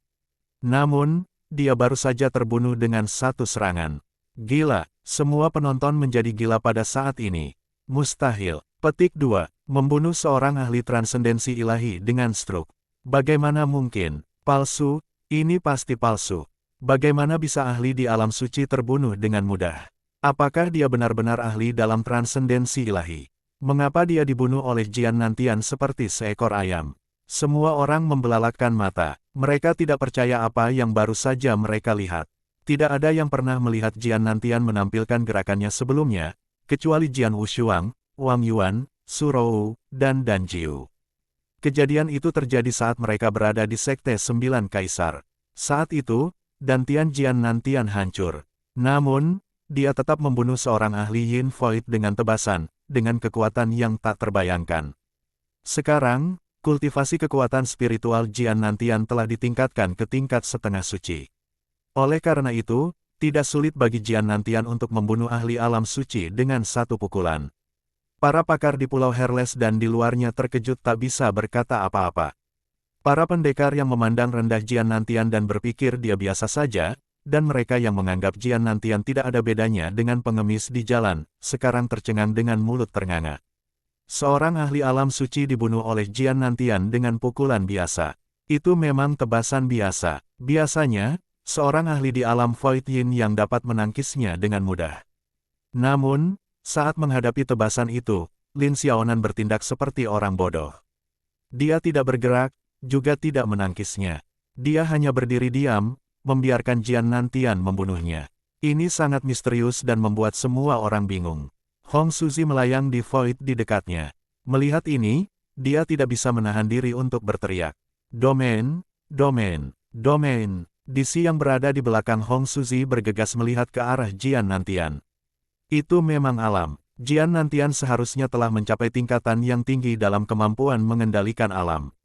Namun, dia baru saja terbunuh dengan satu serangan. Gila, semua penonton menjadi gila pada saat ini. Mustahil. Petik 2. Membunuh seorang ahli transendensi ilahi dengan stroke. Bagaimana mungkin? Palsu, ini pasti palsu. Bagaimana bisa ahli di alam suci terbunuh dengan mudah? Apakah dia benar-benar ahli dalam transendensi ilahi? Mengapa dia dibunuh oleh Jian Nantian seperti seekor ayam? Semua orang membelalakkan mata. Mereka tidak percaya apa yang baru saja mereka lihat. Tidak ada yang pernah melihat Jian Nantian menampilkan gerakannya sebelumnya, kecuali Jian Wushuang, Wang Yuan, Su Rou, dan Dan Jiu. Kejadian itu terjadi saat mereka berada di Sekte Sembilan Kaisar. Saat itu, Dantian Jian Nantian hancur. Namun, dia tetap membunuh seorang ahli Yin Void dengan tebasan, dengan kekuatan yang tak terbayangkan. Sekarang, kultivasi kekuatan spiritual Jian Nantian telah ditingkatkan ke tingkat setengah suci. Oleh karena itu, tidak sulit bagi Jian Nantian untuk membunuh ahli alam suci dengan satu pukulan. Para pakar di Pulau Herles dan di luarnya terkejut tak bisa berkata apa-apa. Para pendekar yang memandang rendah Jian Nantian dan berpikir dia biasa saja, dan mereka yang menganggap Jian Nantian tidak ada bedanya dengan pengemis di jalan, sekarang tercengang dengan mulut ternganga. Seorang ahli alam suci dibunuh oleh Jian Nantian dengan pukulan biasa. Itu memang tebasan biasa. Biasanya, seorang ahli di alam Void Yin yang dapat menangkisnya dengan mudah. Namun, saat menghadapi tebasan itu, Lin Xiaonan bertindak seperti orang bodoh. Dia tidak bergerak, juga tidak menangkisnya. Dia hanya berdiri diam, membiarkan Jian Nantian membunuhnya. Ini sangat misterius dan membuat semua orang bingung. Hong Suzy melayang di void di dekatnya. Melihat ini, dia tidak bisa menahan diri untuk berteriak. Domain, domain, domain. DC yang berada di belakang Hong Suzy bergegas melihat ke arah Jian Nantian. Itu memang alam. Jian Nantian seharusnya telah mencapai tingkatan yang tinggi dalam kemampuan mengendalikan alam.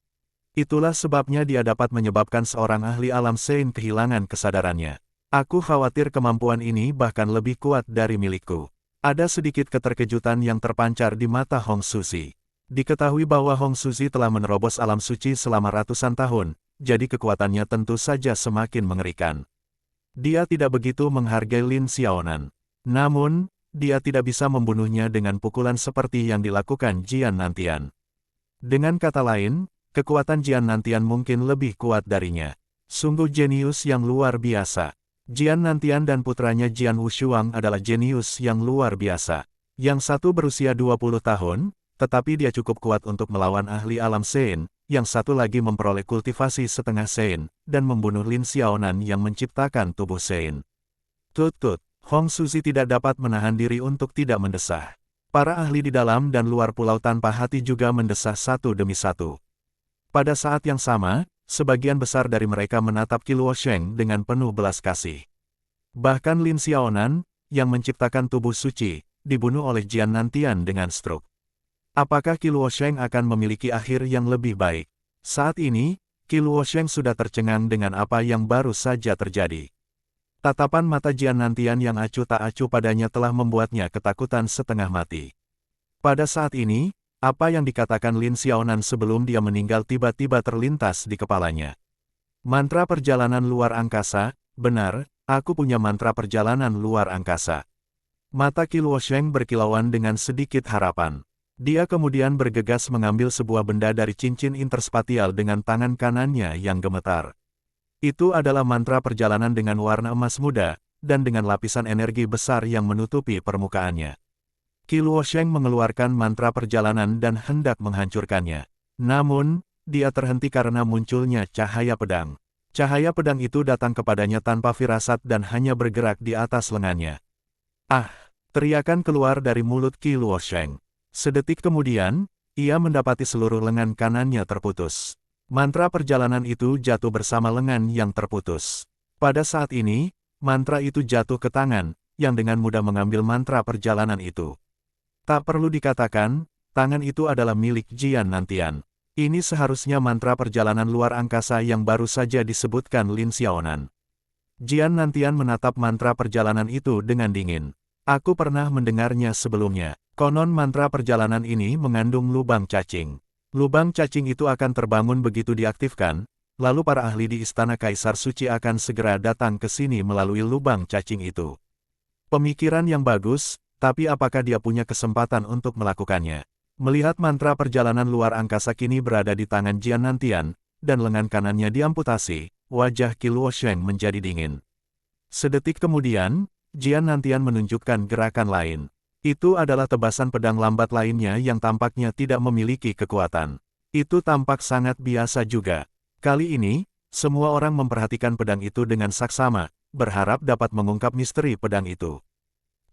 Itulah sebabnya dia dapat menyebabkan seorang ahli alam Sein kehilangan kesadarannya. Aku khawatir kemampuan ini bahkan lebih kuat dari milikku. Ada sedikit keterkejutan yang terpancar di mata Hong Suzy. Diketahui bahwa Hong Suzy telah menerobos alam suci selama ratusan tahun, jadi kekuatannya tentu saja semakin mengerikan. Dia tidak begitu menghargai Lin Xiaonan. Namun, dia tidak bisa membunuhnya dengan pukulan seperti yang dilakukan Jian Nantian. Dengan kata lain, kekuatan Jian Nantian mungkin lebih kuat darinya. Sungguh jenius yang luar biasa. Jian Nantian dan putranya Jian Wushuang adalah jenius yang luar biasa. Yang satu berusia 20 tahun, tetapi dia cukup kuat untuk melawan ahli alam Sein, yang satu lagi memperoleh kultivasi setengah Sein, dan membunuh Lin Xiaonan yang menciptakan tubuh Sein. Tut-tut, Hong Suzy tidak dapat menahan diri untuk tidak mendesah. Para ahli di dalam dan luar pulau tanpa hati juga mendesah satu demi satu. Pada saat yang sama, sebagian besar dari mereka menatap Qi Luosheng dengan penuh belas kasih. Bahkan Lin Xiaonan, yang menciptakan tubuh suci, dibunuh oleh Jian Nantian dengan stroke. Apakah Qi Luosheng akan memiliki akhir yang lebih baik? Saat ini, Qi Luosheng sudah tercengang dengan apa yang baru saja terjadi. Tatapan mata Jian Nantian yang acuh tak acuh padanya telah membuatnya ketakutan setengah mati. Pada saat ini, apa yang dikatakan Lin Xiaonan sebelum dia meninggal tiba-tiba terlintas di kepalanya. Mantra perjalanan luar angkasa, benar, aku punya mantra perjalanan luar angkasa. Mata Qi Luosheng berkilauan dengan sedikit harapan. Dia kemudian bergegas mengambil sebuah benda dari cincin interspatial dengan tangan kanannya yang gemetar. Itu adalah mantra perjalanan dengan warna emas muda, dan dengan lapisan energi besar yang menutupi permukaannya. Qi Luosheng mengeluarkan mantra perjalanan dan hendak menghancurkannya. Namun, dia terhenti karena munculnya cahaya pedang. Cahaya pedang itu datang kepadanya tanpa firasat dan hanya bergerak di atas lengannya. Ah! Teriakan keluar dari mulut Qi Luosheng. Sedetik kemudian, ia mendapati seluruh lengan kanannya terputus. Mantra perjalanan itu jatuh bersama lengan yang terputus. Pada saat ini, mantra itu jatuh ke tangan, yang dengan mudah mengambil mantra perjalanan itu. Tak perlu dikatakan, tangan itu adalah milik Jian Nantian. Ini seharusnya mantra perjalanan luar angkasa yang baru saja disebutkan Lin Xiaonan. Jian Nantian menatap mantra perjalanan itu dengan dingin. Aku pernah mendengarnya sebelumnya. Konon mantra perjalanan ini mengandung lubang cacing. Lubang cacing itu akan terbangun begitu diaktifkan, lalu para ahli di Istana Kaisar Suci akan segera datang ke sini melalui lubang cacing itu. Pemikiran yang bagus, tapi apakah dia punya kesempatan untuk melakukannya? Melihat mantra perjalanan luar angkasa kini berada di tangan Jian Nantian, dan lengan kanannya diamputasi, wajah Qi Luosheng menjadi dingin. Sedetik kemudian, Jian Nantian menunjukkan gerakan lain. Itu adalah tebasan pedang lambat lainnya yang tampaknya tidak memiliki kekuatan. Itu tampak sangat biasa juga. Kali ini, semua orang memperhatikan pedang itu dengan saksama, berharap dapat mengungkap misteri pedang itu.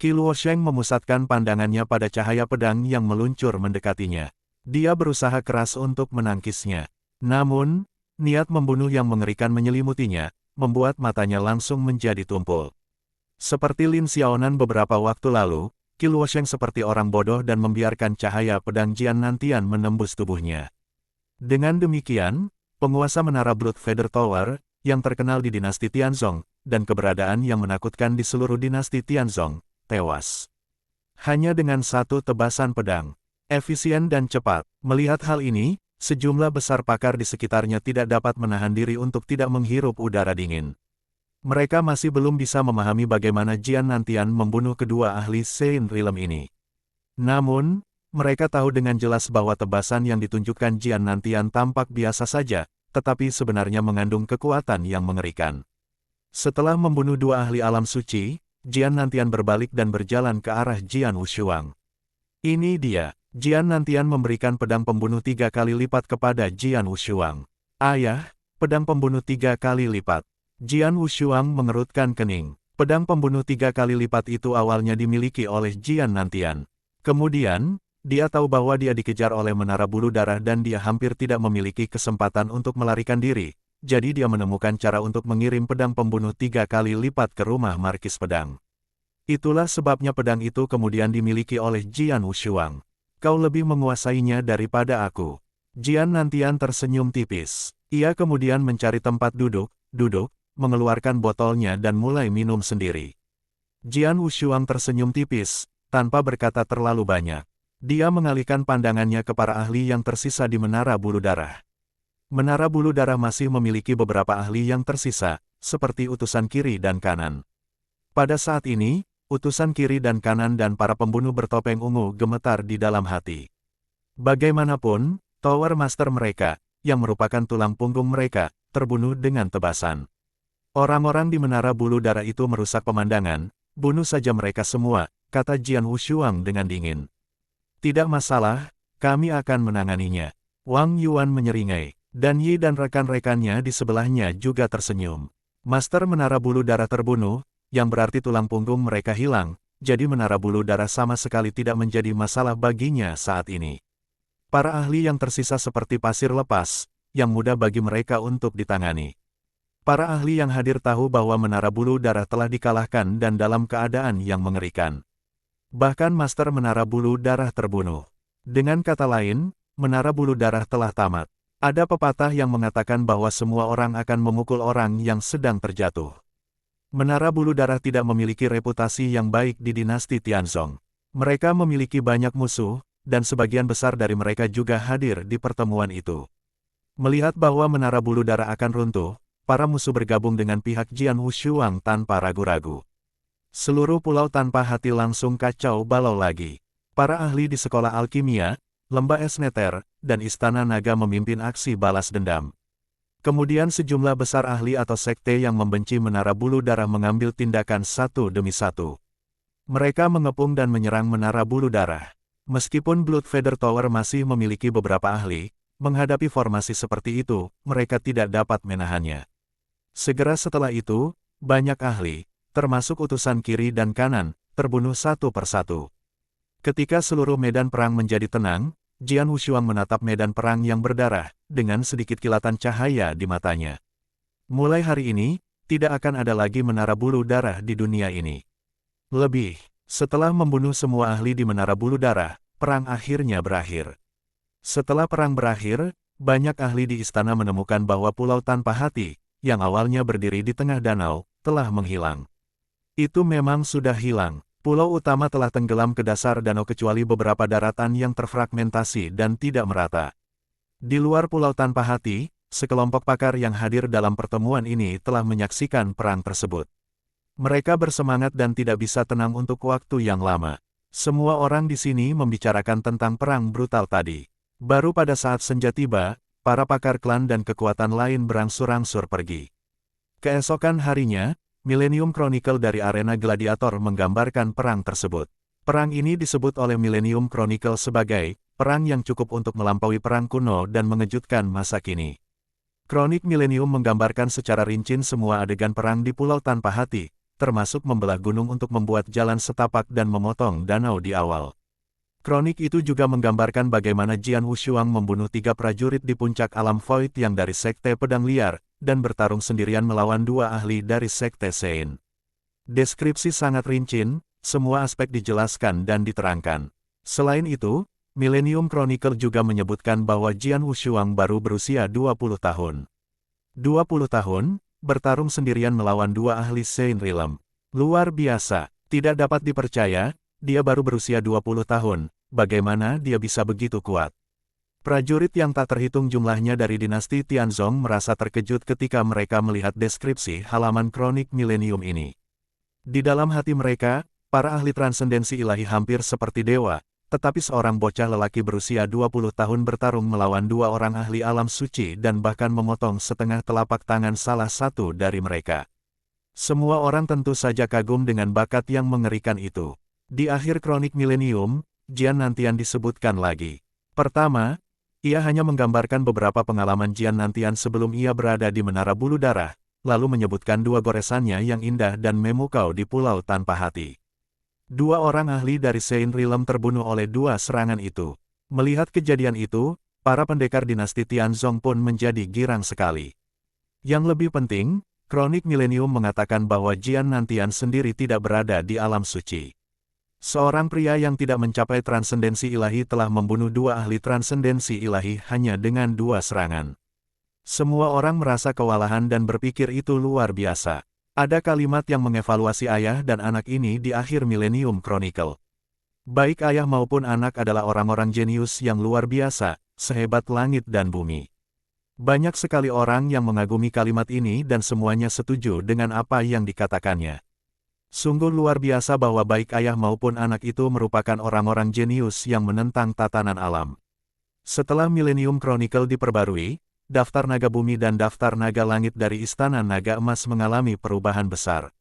Qi Luosheng memusatkan pandangannya pada cahaya pedang yang meluncur mendekatinya. Dia berusaha keras untuk menangkisnya. Namun, niat membunuh yang mengerikan menyelimutinya, membuat matanya langsung menjadi tumpul. Seperti Lin Xiaonan beberapa waktu lalu, Qi Luosheng seperti orang bodoh dan membiarkan cahaya pedang Jian Nantian menembus tubuhnya. Dengan demikian, penguasa menara Blood Feather Tower, yang terkenal di dinasti Tianzong, dan keberadaan yang menakutkan di seluruh dinasti Tianzong, tewas. Hanya dengan satu tebasan pedang. Efisien dan cepat. Melihat hal ini, sejumlah besar pakar di sekitarnya tidak dapat menahan diri untuk tidak menghirup udara dingin. Mereka masih belum bisa memahami bagaimana Jian Nantian membunuh kedua ahli Sein Realm ini. Namun, mereka tahu dengan jelas bahwa tebasan yang ditunjukkan Jian Nantian tampak biasa saja, tetapi sebenarnya mengandung kekuatan yang mengerikan. Setelah membunuh dua ahli alam suci, Jian Nantian berbalik dan berjalan ke arah Jian Wushuang. Ini dia, Jian Nantian memberikan pedang pembunuh 3 kali lipat kepada Jian Wushuang. Ayah, pedang pembunuh 3 kali lipat. Jian Wushuang mengerutkan kening. Pedang pembunuh 3 kali lipat itu awalnya dimiliki oleh Jian Nantian. Kemudian, dia tahu bahwa dia dikejar oleh menara bulu darah dan dia hampir tidak memiliki kesempatan untuk melarikan diri. Jadi dia menemukan cara untuk mengirim pedang pembunuh 3 kali lipat ke rumah Markis Pedang. Itulah sebabnya pedang itu kemudian dimiliki oleh Jian Wushuang. Kau lebih menguasainya daripada aku. Jian Nantian tersenyum tipis. Ia kemudian mencari tempat duduk, mengeluarkan botolnya dan mulai minum sendiri. Jian Wushuang tersenyum tipis, tanpa berkata terlalu banyak. Dia mengalihkan pandangannya ke para ahli yang tersisa di Menara Bulu Darah. Menara Bulu Darah masih memiliki beberapa ahli yang tersisa, seperti utusan kiri dan kanan. Pada saat ini, utusan kiri dan kanan dan para pembunuh bertopeng ungu gemetar di dalam hati. Bagaimanapun, Tower Master mereka, yang merupakan tulang punggung mereka, terbunuh dengan tebasan. Orang-orang di Menara Bulu Darah itu merusak pemandangan, bunuh saja mereka semua, kata Jian Wushuang dengan dingin. Tidak masalah, kami akan menanganinya. Wang Yuan menyeringai, dan Yi dan rekan-rekannya di sebelahnya juga tersenyum. Master Menara Bulu Darah terbunuh, yang berarti tulang punggung mereka hilang, jadi Menara Bulu Darah sama sekali tidak menjadi masalah baginya saat ini. Para ahli yang tersisa seperti pasir lepas, yang mudah bagi mereka untuk ditangani. Para ahli yang hadir tahu bahwa Menara Bulu Darah telah dikalahkan dan dalam keadaan yang mengerikan. Bahkan Master Menara Bulu Darah terbunuh. Dengan kata lain, Menara Bulu Darah telah tamat. Ada pepatah yang mengatakan bahwa semua orang akan memukul orang yang sedang terjatuh. Menara Bulu Darah tidak memiliki reputasi yang baik di dinasti Tianzong. Mereka memiliki banyak musuh, dan sebagian besar dari mereka juga hadir di pertemuan itu. Melihat bahwa Menara Bulu Darah akan runtuh, para musuh bergabung dengan pihak Jian Wushuang tanpa ragu-ragu. Seluruh pulau tanpa hati langsung kacau balau lagi. Para ahli di sekolah alkimia, lembah es neter, dan istana naga memimpin aksi balas dendam. Kemudian sejumlah besar ahli atau sekte yang membenci Menara Bulu Darah mengambil tindakan satu demi satu. Mereka mengepung dan menyerang Menara Bulu Darah. Meskipun Blood Feather Tower masih memiliki beberapa ahli, menghadapi formasi seperti itu, mereka tidak dapat menahannya. Segera setelah itu, banyak ahli, termasuk utusan kiri dan kanan, terbunuh satu persatu. Ketika seluruh medan perang menjadi tenang, Jian Wushuang menatap medan perang yang berdarah, dengan sedikit kilatan cahaya di matanya. Mulai hari ini, tidak akan ada lagi Menara Bulu Darah di dunia ini. Lebih, setelah membunuh semua ahli di Menara Bulu Darah, perang akhirnya berakhir. Setelah perang berakhir, banyak ahli di istana menemukan bahwa pulau tanpa hati, yang awalnya berdiri di tengah danau, telah menghilang. Itu memang sudah hilang. Pulau utama telah tenggelam ke dasar danau kecuali beberapa daratan yang terfragmentasi dan tidak merata. Di luar pulau tanpa hati, sekelompok pakar yang hadir dalam pertemuan ini telah menyaksikan perang tersebut. Mereka bersemangat dan tidak bisa tenang untuk waktu yang lama. Semua orang di sini membicarakan tentang perang brutal tadi. Baru pada saat senja tiba, para pakar klan dan kekuatan lain berangsur-angsur pergi. Keesokan harinya, Millennium Chronicle dari arena gladiator menggambarkan perang tersebut. Perang ini disebut oleh Millennium Chronicle sebagai perang yang cukup untuk melampaui perang kuno dan mengejutkan masa kini. Kronik Millennium menggambarkan secara rinci semua adegan perang di Pulau Tanpa Hati, termasuk membelah gunung untuk membuat jalan setapak dan memotong danau di awal. Kronik itu juga menggambarkan bagaimana Jian Wushuang membunuh 3 prajurit di puncak alam Void yang dari Sekte Pedang Liar, dan bertarung sendirian melawan 2 ahli dari Sekte Sein. Deskripsi sangat rinci, semua aspek dijelaskan dan diterangkan. Selain itu, Millennium Chronicle juga menyebutkan bahwa Jian Wushuang baru berusia 20 tahun. 20 tahun, bertarung sendirian melawan 2 ahli Sein Realm. Luar biasa, tidak dapat dipercaya, dia baru berusia 20 tahun. Bagaimana dia bisa begitu kuat? Prajurit yang tak terhitung jumlahnya dari dinasti Tianzong merasa terkejut ketika mereka melihat deskripsi halaman kronik milenium ini. Di dalam hati mereka, para ahli transendensi ilahi hampir seperti dewa, tetapi seorang bocah lelaki berusia 20 tahun bertarung melawan 2 orang ahli alam suci dan bahkan memotong setengah telapak tangan salah satu dari mereka. Semua orang tentu saja kagum dengan bakat yang mengerikan itu. Di akhir kronik milenium, Jian Nantian disebutkan lagi. Pertama, ia hanya menggambarkan beberapa pengalaman Jian Nantian sebelum ia berada di Menara Bulu Darah, lalu menyebutkan 2 goresannya yang indah dan memukau di Pulau Tanpa Hati. 2 orang ahli dari Sein Realm terbunuh oleh 2 serangan itu. Melihat kejadian itu, para pendekar dinasti Tianzong pun menjadi girang sekali. Yang lebih penting, kronik milenium mengatakan bahwa Jian Nantian sendiri tidak berada di alam suci. Seorang pria yang tidak mencapai transendensi ilahi telah membunuh 2 ahli transendensi ilahi hanya dengan 2 serangan. Semua orang merasa kewalahan dan berpikir itu luar biasa. Ada kalimat yang mengevaluasi ayah dan anak ini di akhir Millennium Chronicle. Baik ayah maupun anak adalah orang-orang jenius yang luar biasa, sehebat langit dan bumi. Banyak sekali orang yang mengagumi kalimat ini dan semuanya setuju dengan apa yang dikatakannya. Sungguh luar biasa bahwa baik ayah maupun anak itu merupakan orang-orang jenius yang menentang tatanan alam. Setelah Millennium Chronicle diperbarui, daftar naga bumi dan daftar naga langit dari Istana Naga Emas mengalami perubahan besar.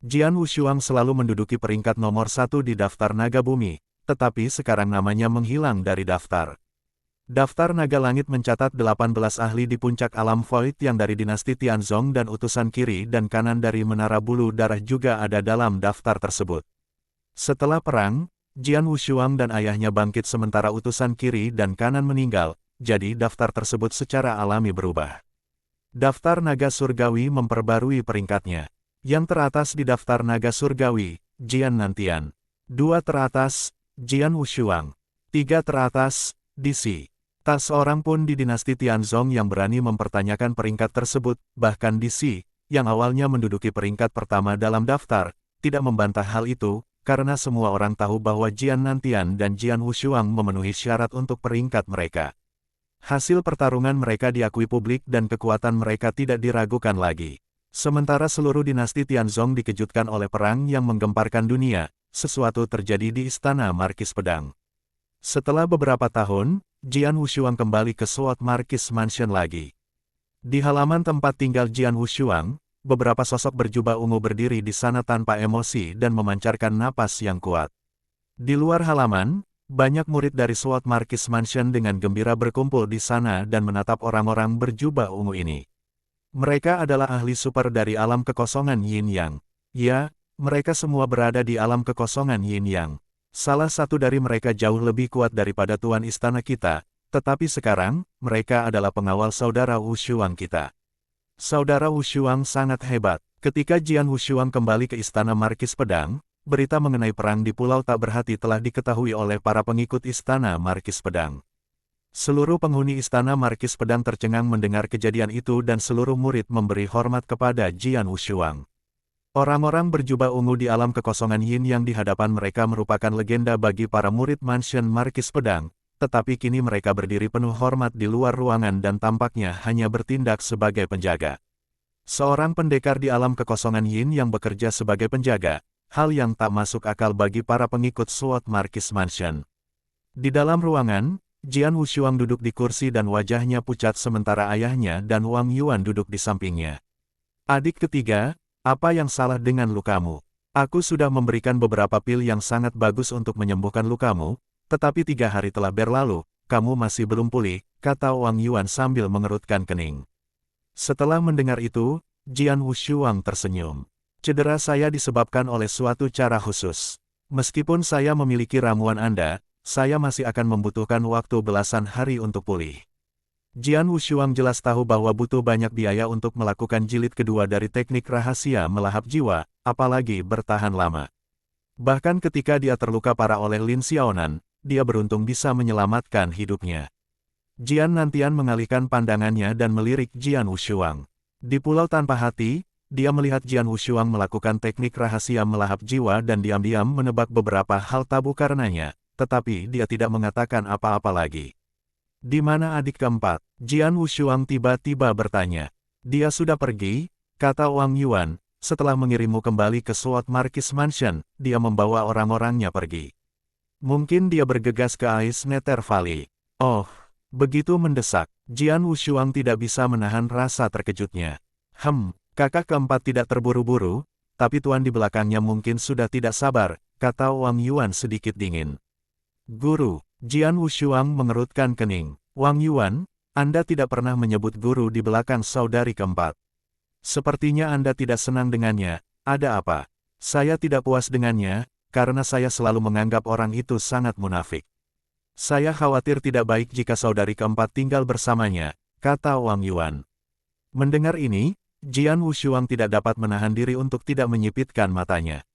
Jian Wushuang selalu menduduki peringkat nomor 1 di daftar naga bumi, tetapi sekarang namanya menghilang dari daftar. Daftar naga langit mencatat 18 ahli di puncak alam Void yang dari dinasti Tianzong dan utusan kiri dan kanan dari Menara Bulu Darah juga ada dalam daftar tersebut. Setelah perang, Jian Wushuang dan ayahnya bangkit sementara utusan kiri dan kanan meninggal, jadi daftar tersebut secara alami berubah. Daftar naga surgawi memperbarui peringkatnya. Yang teratas di daftar naga surgawi, Jian Nantian. 2 teratas, Jian Wushuang. 3 teratas, Dixi. Tak seorang pun di dinasti Tianzong yang berani mempertanyakan peringkat tersebut, bahkan Dixi, yang awalnya menduduki peringkat pertama dalam daftar, tidak membantah hal itu, karena semua orang tahu bahwa Jian Nantian dan Jian Wushuang memenuhi syarat untuk peringkat mereka. Hasil pertarungan mereka diakui publik dan kekuatan mereka tidak diragukan lagi. Sementara seluruh dinasti Tianzong dikejutkan oleh perang yang menggemparkan dunia, sesuatu terjadi di Istana Markis Pedang. Setelah beberapa tahun, Jian Wushuang kembali ke Sword Markis Mansion lagi. Di halaman tempat tinggal Jian Wushuang, beberapa sosok berjubah ungu berdiri di sana tanpa emosi dan memancarkan napas yang kuat. Di luar halaman, banyak murid dari Sword Markis Mansion dengan gembira berkumpul di sana dan menatap orang-orang berjubah ungu ini. Mereka adalah ahli super dari alam kekosongan Yin Yang. Ya, mereka semua berada di alam kekosongan Yin Yang. Salah satu dari mereka jauh lebih kuat daripada tuan istana kita, tetapi sekarang, mereka adalah pengawal saudara Wushuang kita. Saudara Wushuang sangat hebat. Ketika Jian Wushuang kembali ke Istana Markis Pedang, berita mengenai perang di Pulau Tak Berhati telah diketahui oleh para pengikut Istana Markis Pedang. Seluruh penghuni Istana Markis Pedang tercengang mendengar kejadian itu dan seluruh murid memberi hormat kepada Jian Wushuang. Orang-orang berjubah ungu di alam kekosongan Yin yang di hadapan mereka merupakan legenda bagi para murid Mansion Markis Pedang, tetapi kini mereka berdiri penuh hormat di luar ruangan dan tampaknya hanya bertindak sebagai penjaga. Seorang pendekar di alam kekosongan Yin yang bekerja sebagai penjaga, hal yang tak masuk akal bagi para pengikut Sword Markis Mansion. Di dalam ruangan, Jian Wushuang duduk di kursi dan wajahnya pucat sementara ayahnya dan Wang Yuan duduk di sampingnya. Adik ketiga, apa yang salah dengan lukamu? Aku sudah memberikan beberapa pil yang sangat bagus untuk menyembuhkan lukamu, tetapi 3 hari telah berlalu, kamu masih belum pulih, kata Wang Yuan sambil mengerutkan kening. Setelah mendengar itu, Jian Wushuang tersenyum. Cedera saya disebabkan oleh suatu cara khusus. Meskipun saya memiliki ramuan Anda, saya masih akan membutuhkan waktu belasan hari untuk pulih. Jian Wushuang jelas tahu bahwa butuh banyak biaya untuk melakukan jilid kedua dari teknik rahasia melahap jiwa, apalagi bertahan lama. Bahkan ketika dia terluka parah oleh Lin Xiaonan, dia beruntung bisa menyelamatkan hidupnya. Jian Nantian mengalihkan pandangannya dan melirik Jian Wushuang. Di Pulau Tanpa Hati, dia melihat Jian Wushuang melakukan teknik rahasia melahap jiwa dan diam-diam menebak beberapa hal tabu karenanya, tetapi dia tidak mengatakan apa-apa lagi. Di mana adik keempat? Jian Wushuang tiba-tiba bertanya. Dia sudah pergi, kata Wang Yuan, setelah mengirimmu kembali ke Sword Markis Mansion, dia membawa orang-orangnya pergi. Mungkin dia bergegas ke Ice Nether Valley. Oh, begitu mendesak. Jian Wushuang tidak bisa menahan rasa terkejutnya. Kakak keempat tidak terburu-buru, tapi tuan di belakangnya mungkin sudah tidak sabar, kata Wang Yuan sedikit dingin. Guru, Jian Wushuang mengerutkan kening. Wang Yuan, Anda tidak pernah menyebut guru di belakang saudari keempat. Sepertinya Anda tidak senang dengannya, ada apa? Saya tidak puas dengannya, karena saya selalu menganggap orang itu sangat munafik. Saya khawatir tidak baik jika saudari keempat tinggal bersamanya, kata Wang Yuan. Mendengar ini, Jian Wushuang tidak dapat menahan diri untuk tidak menyipitkan matanya.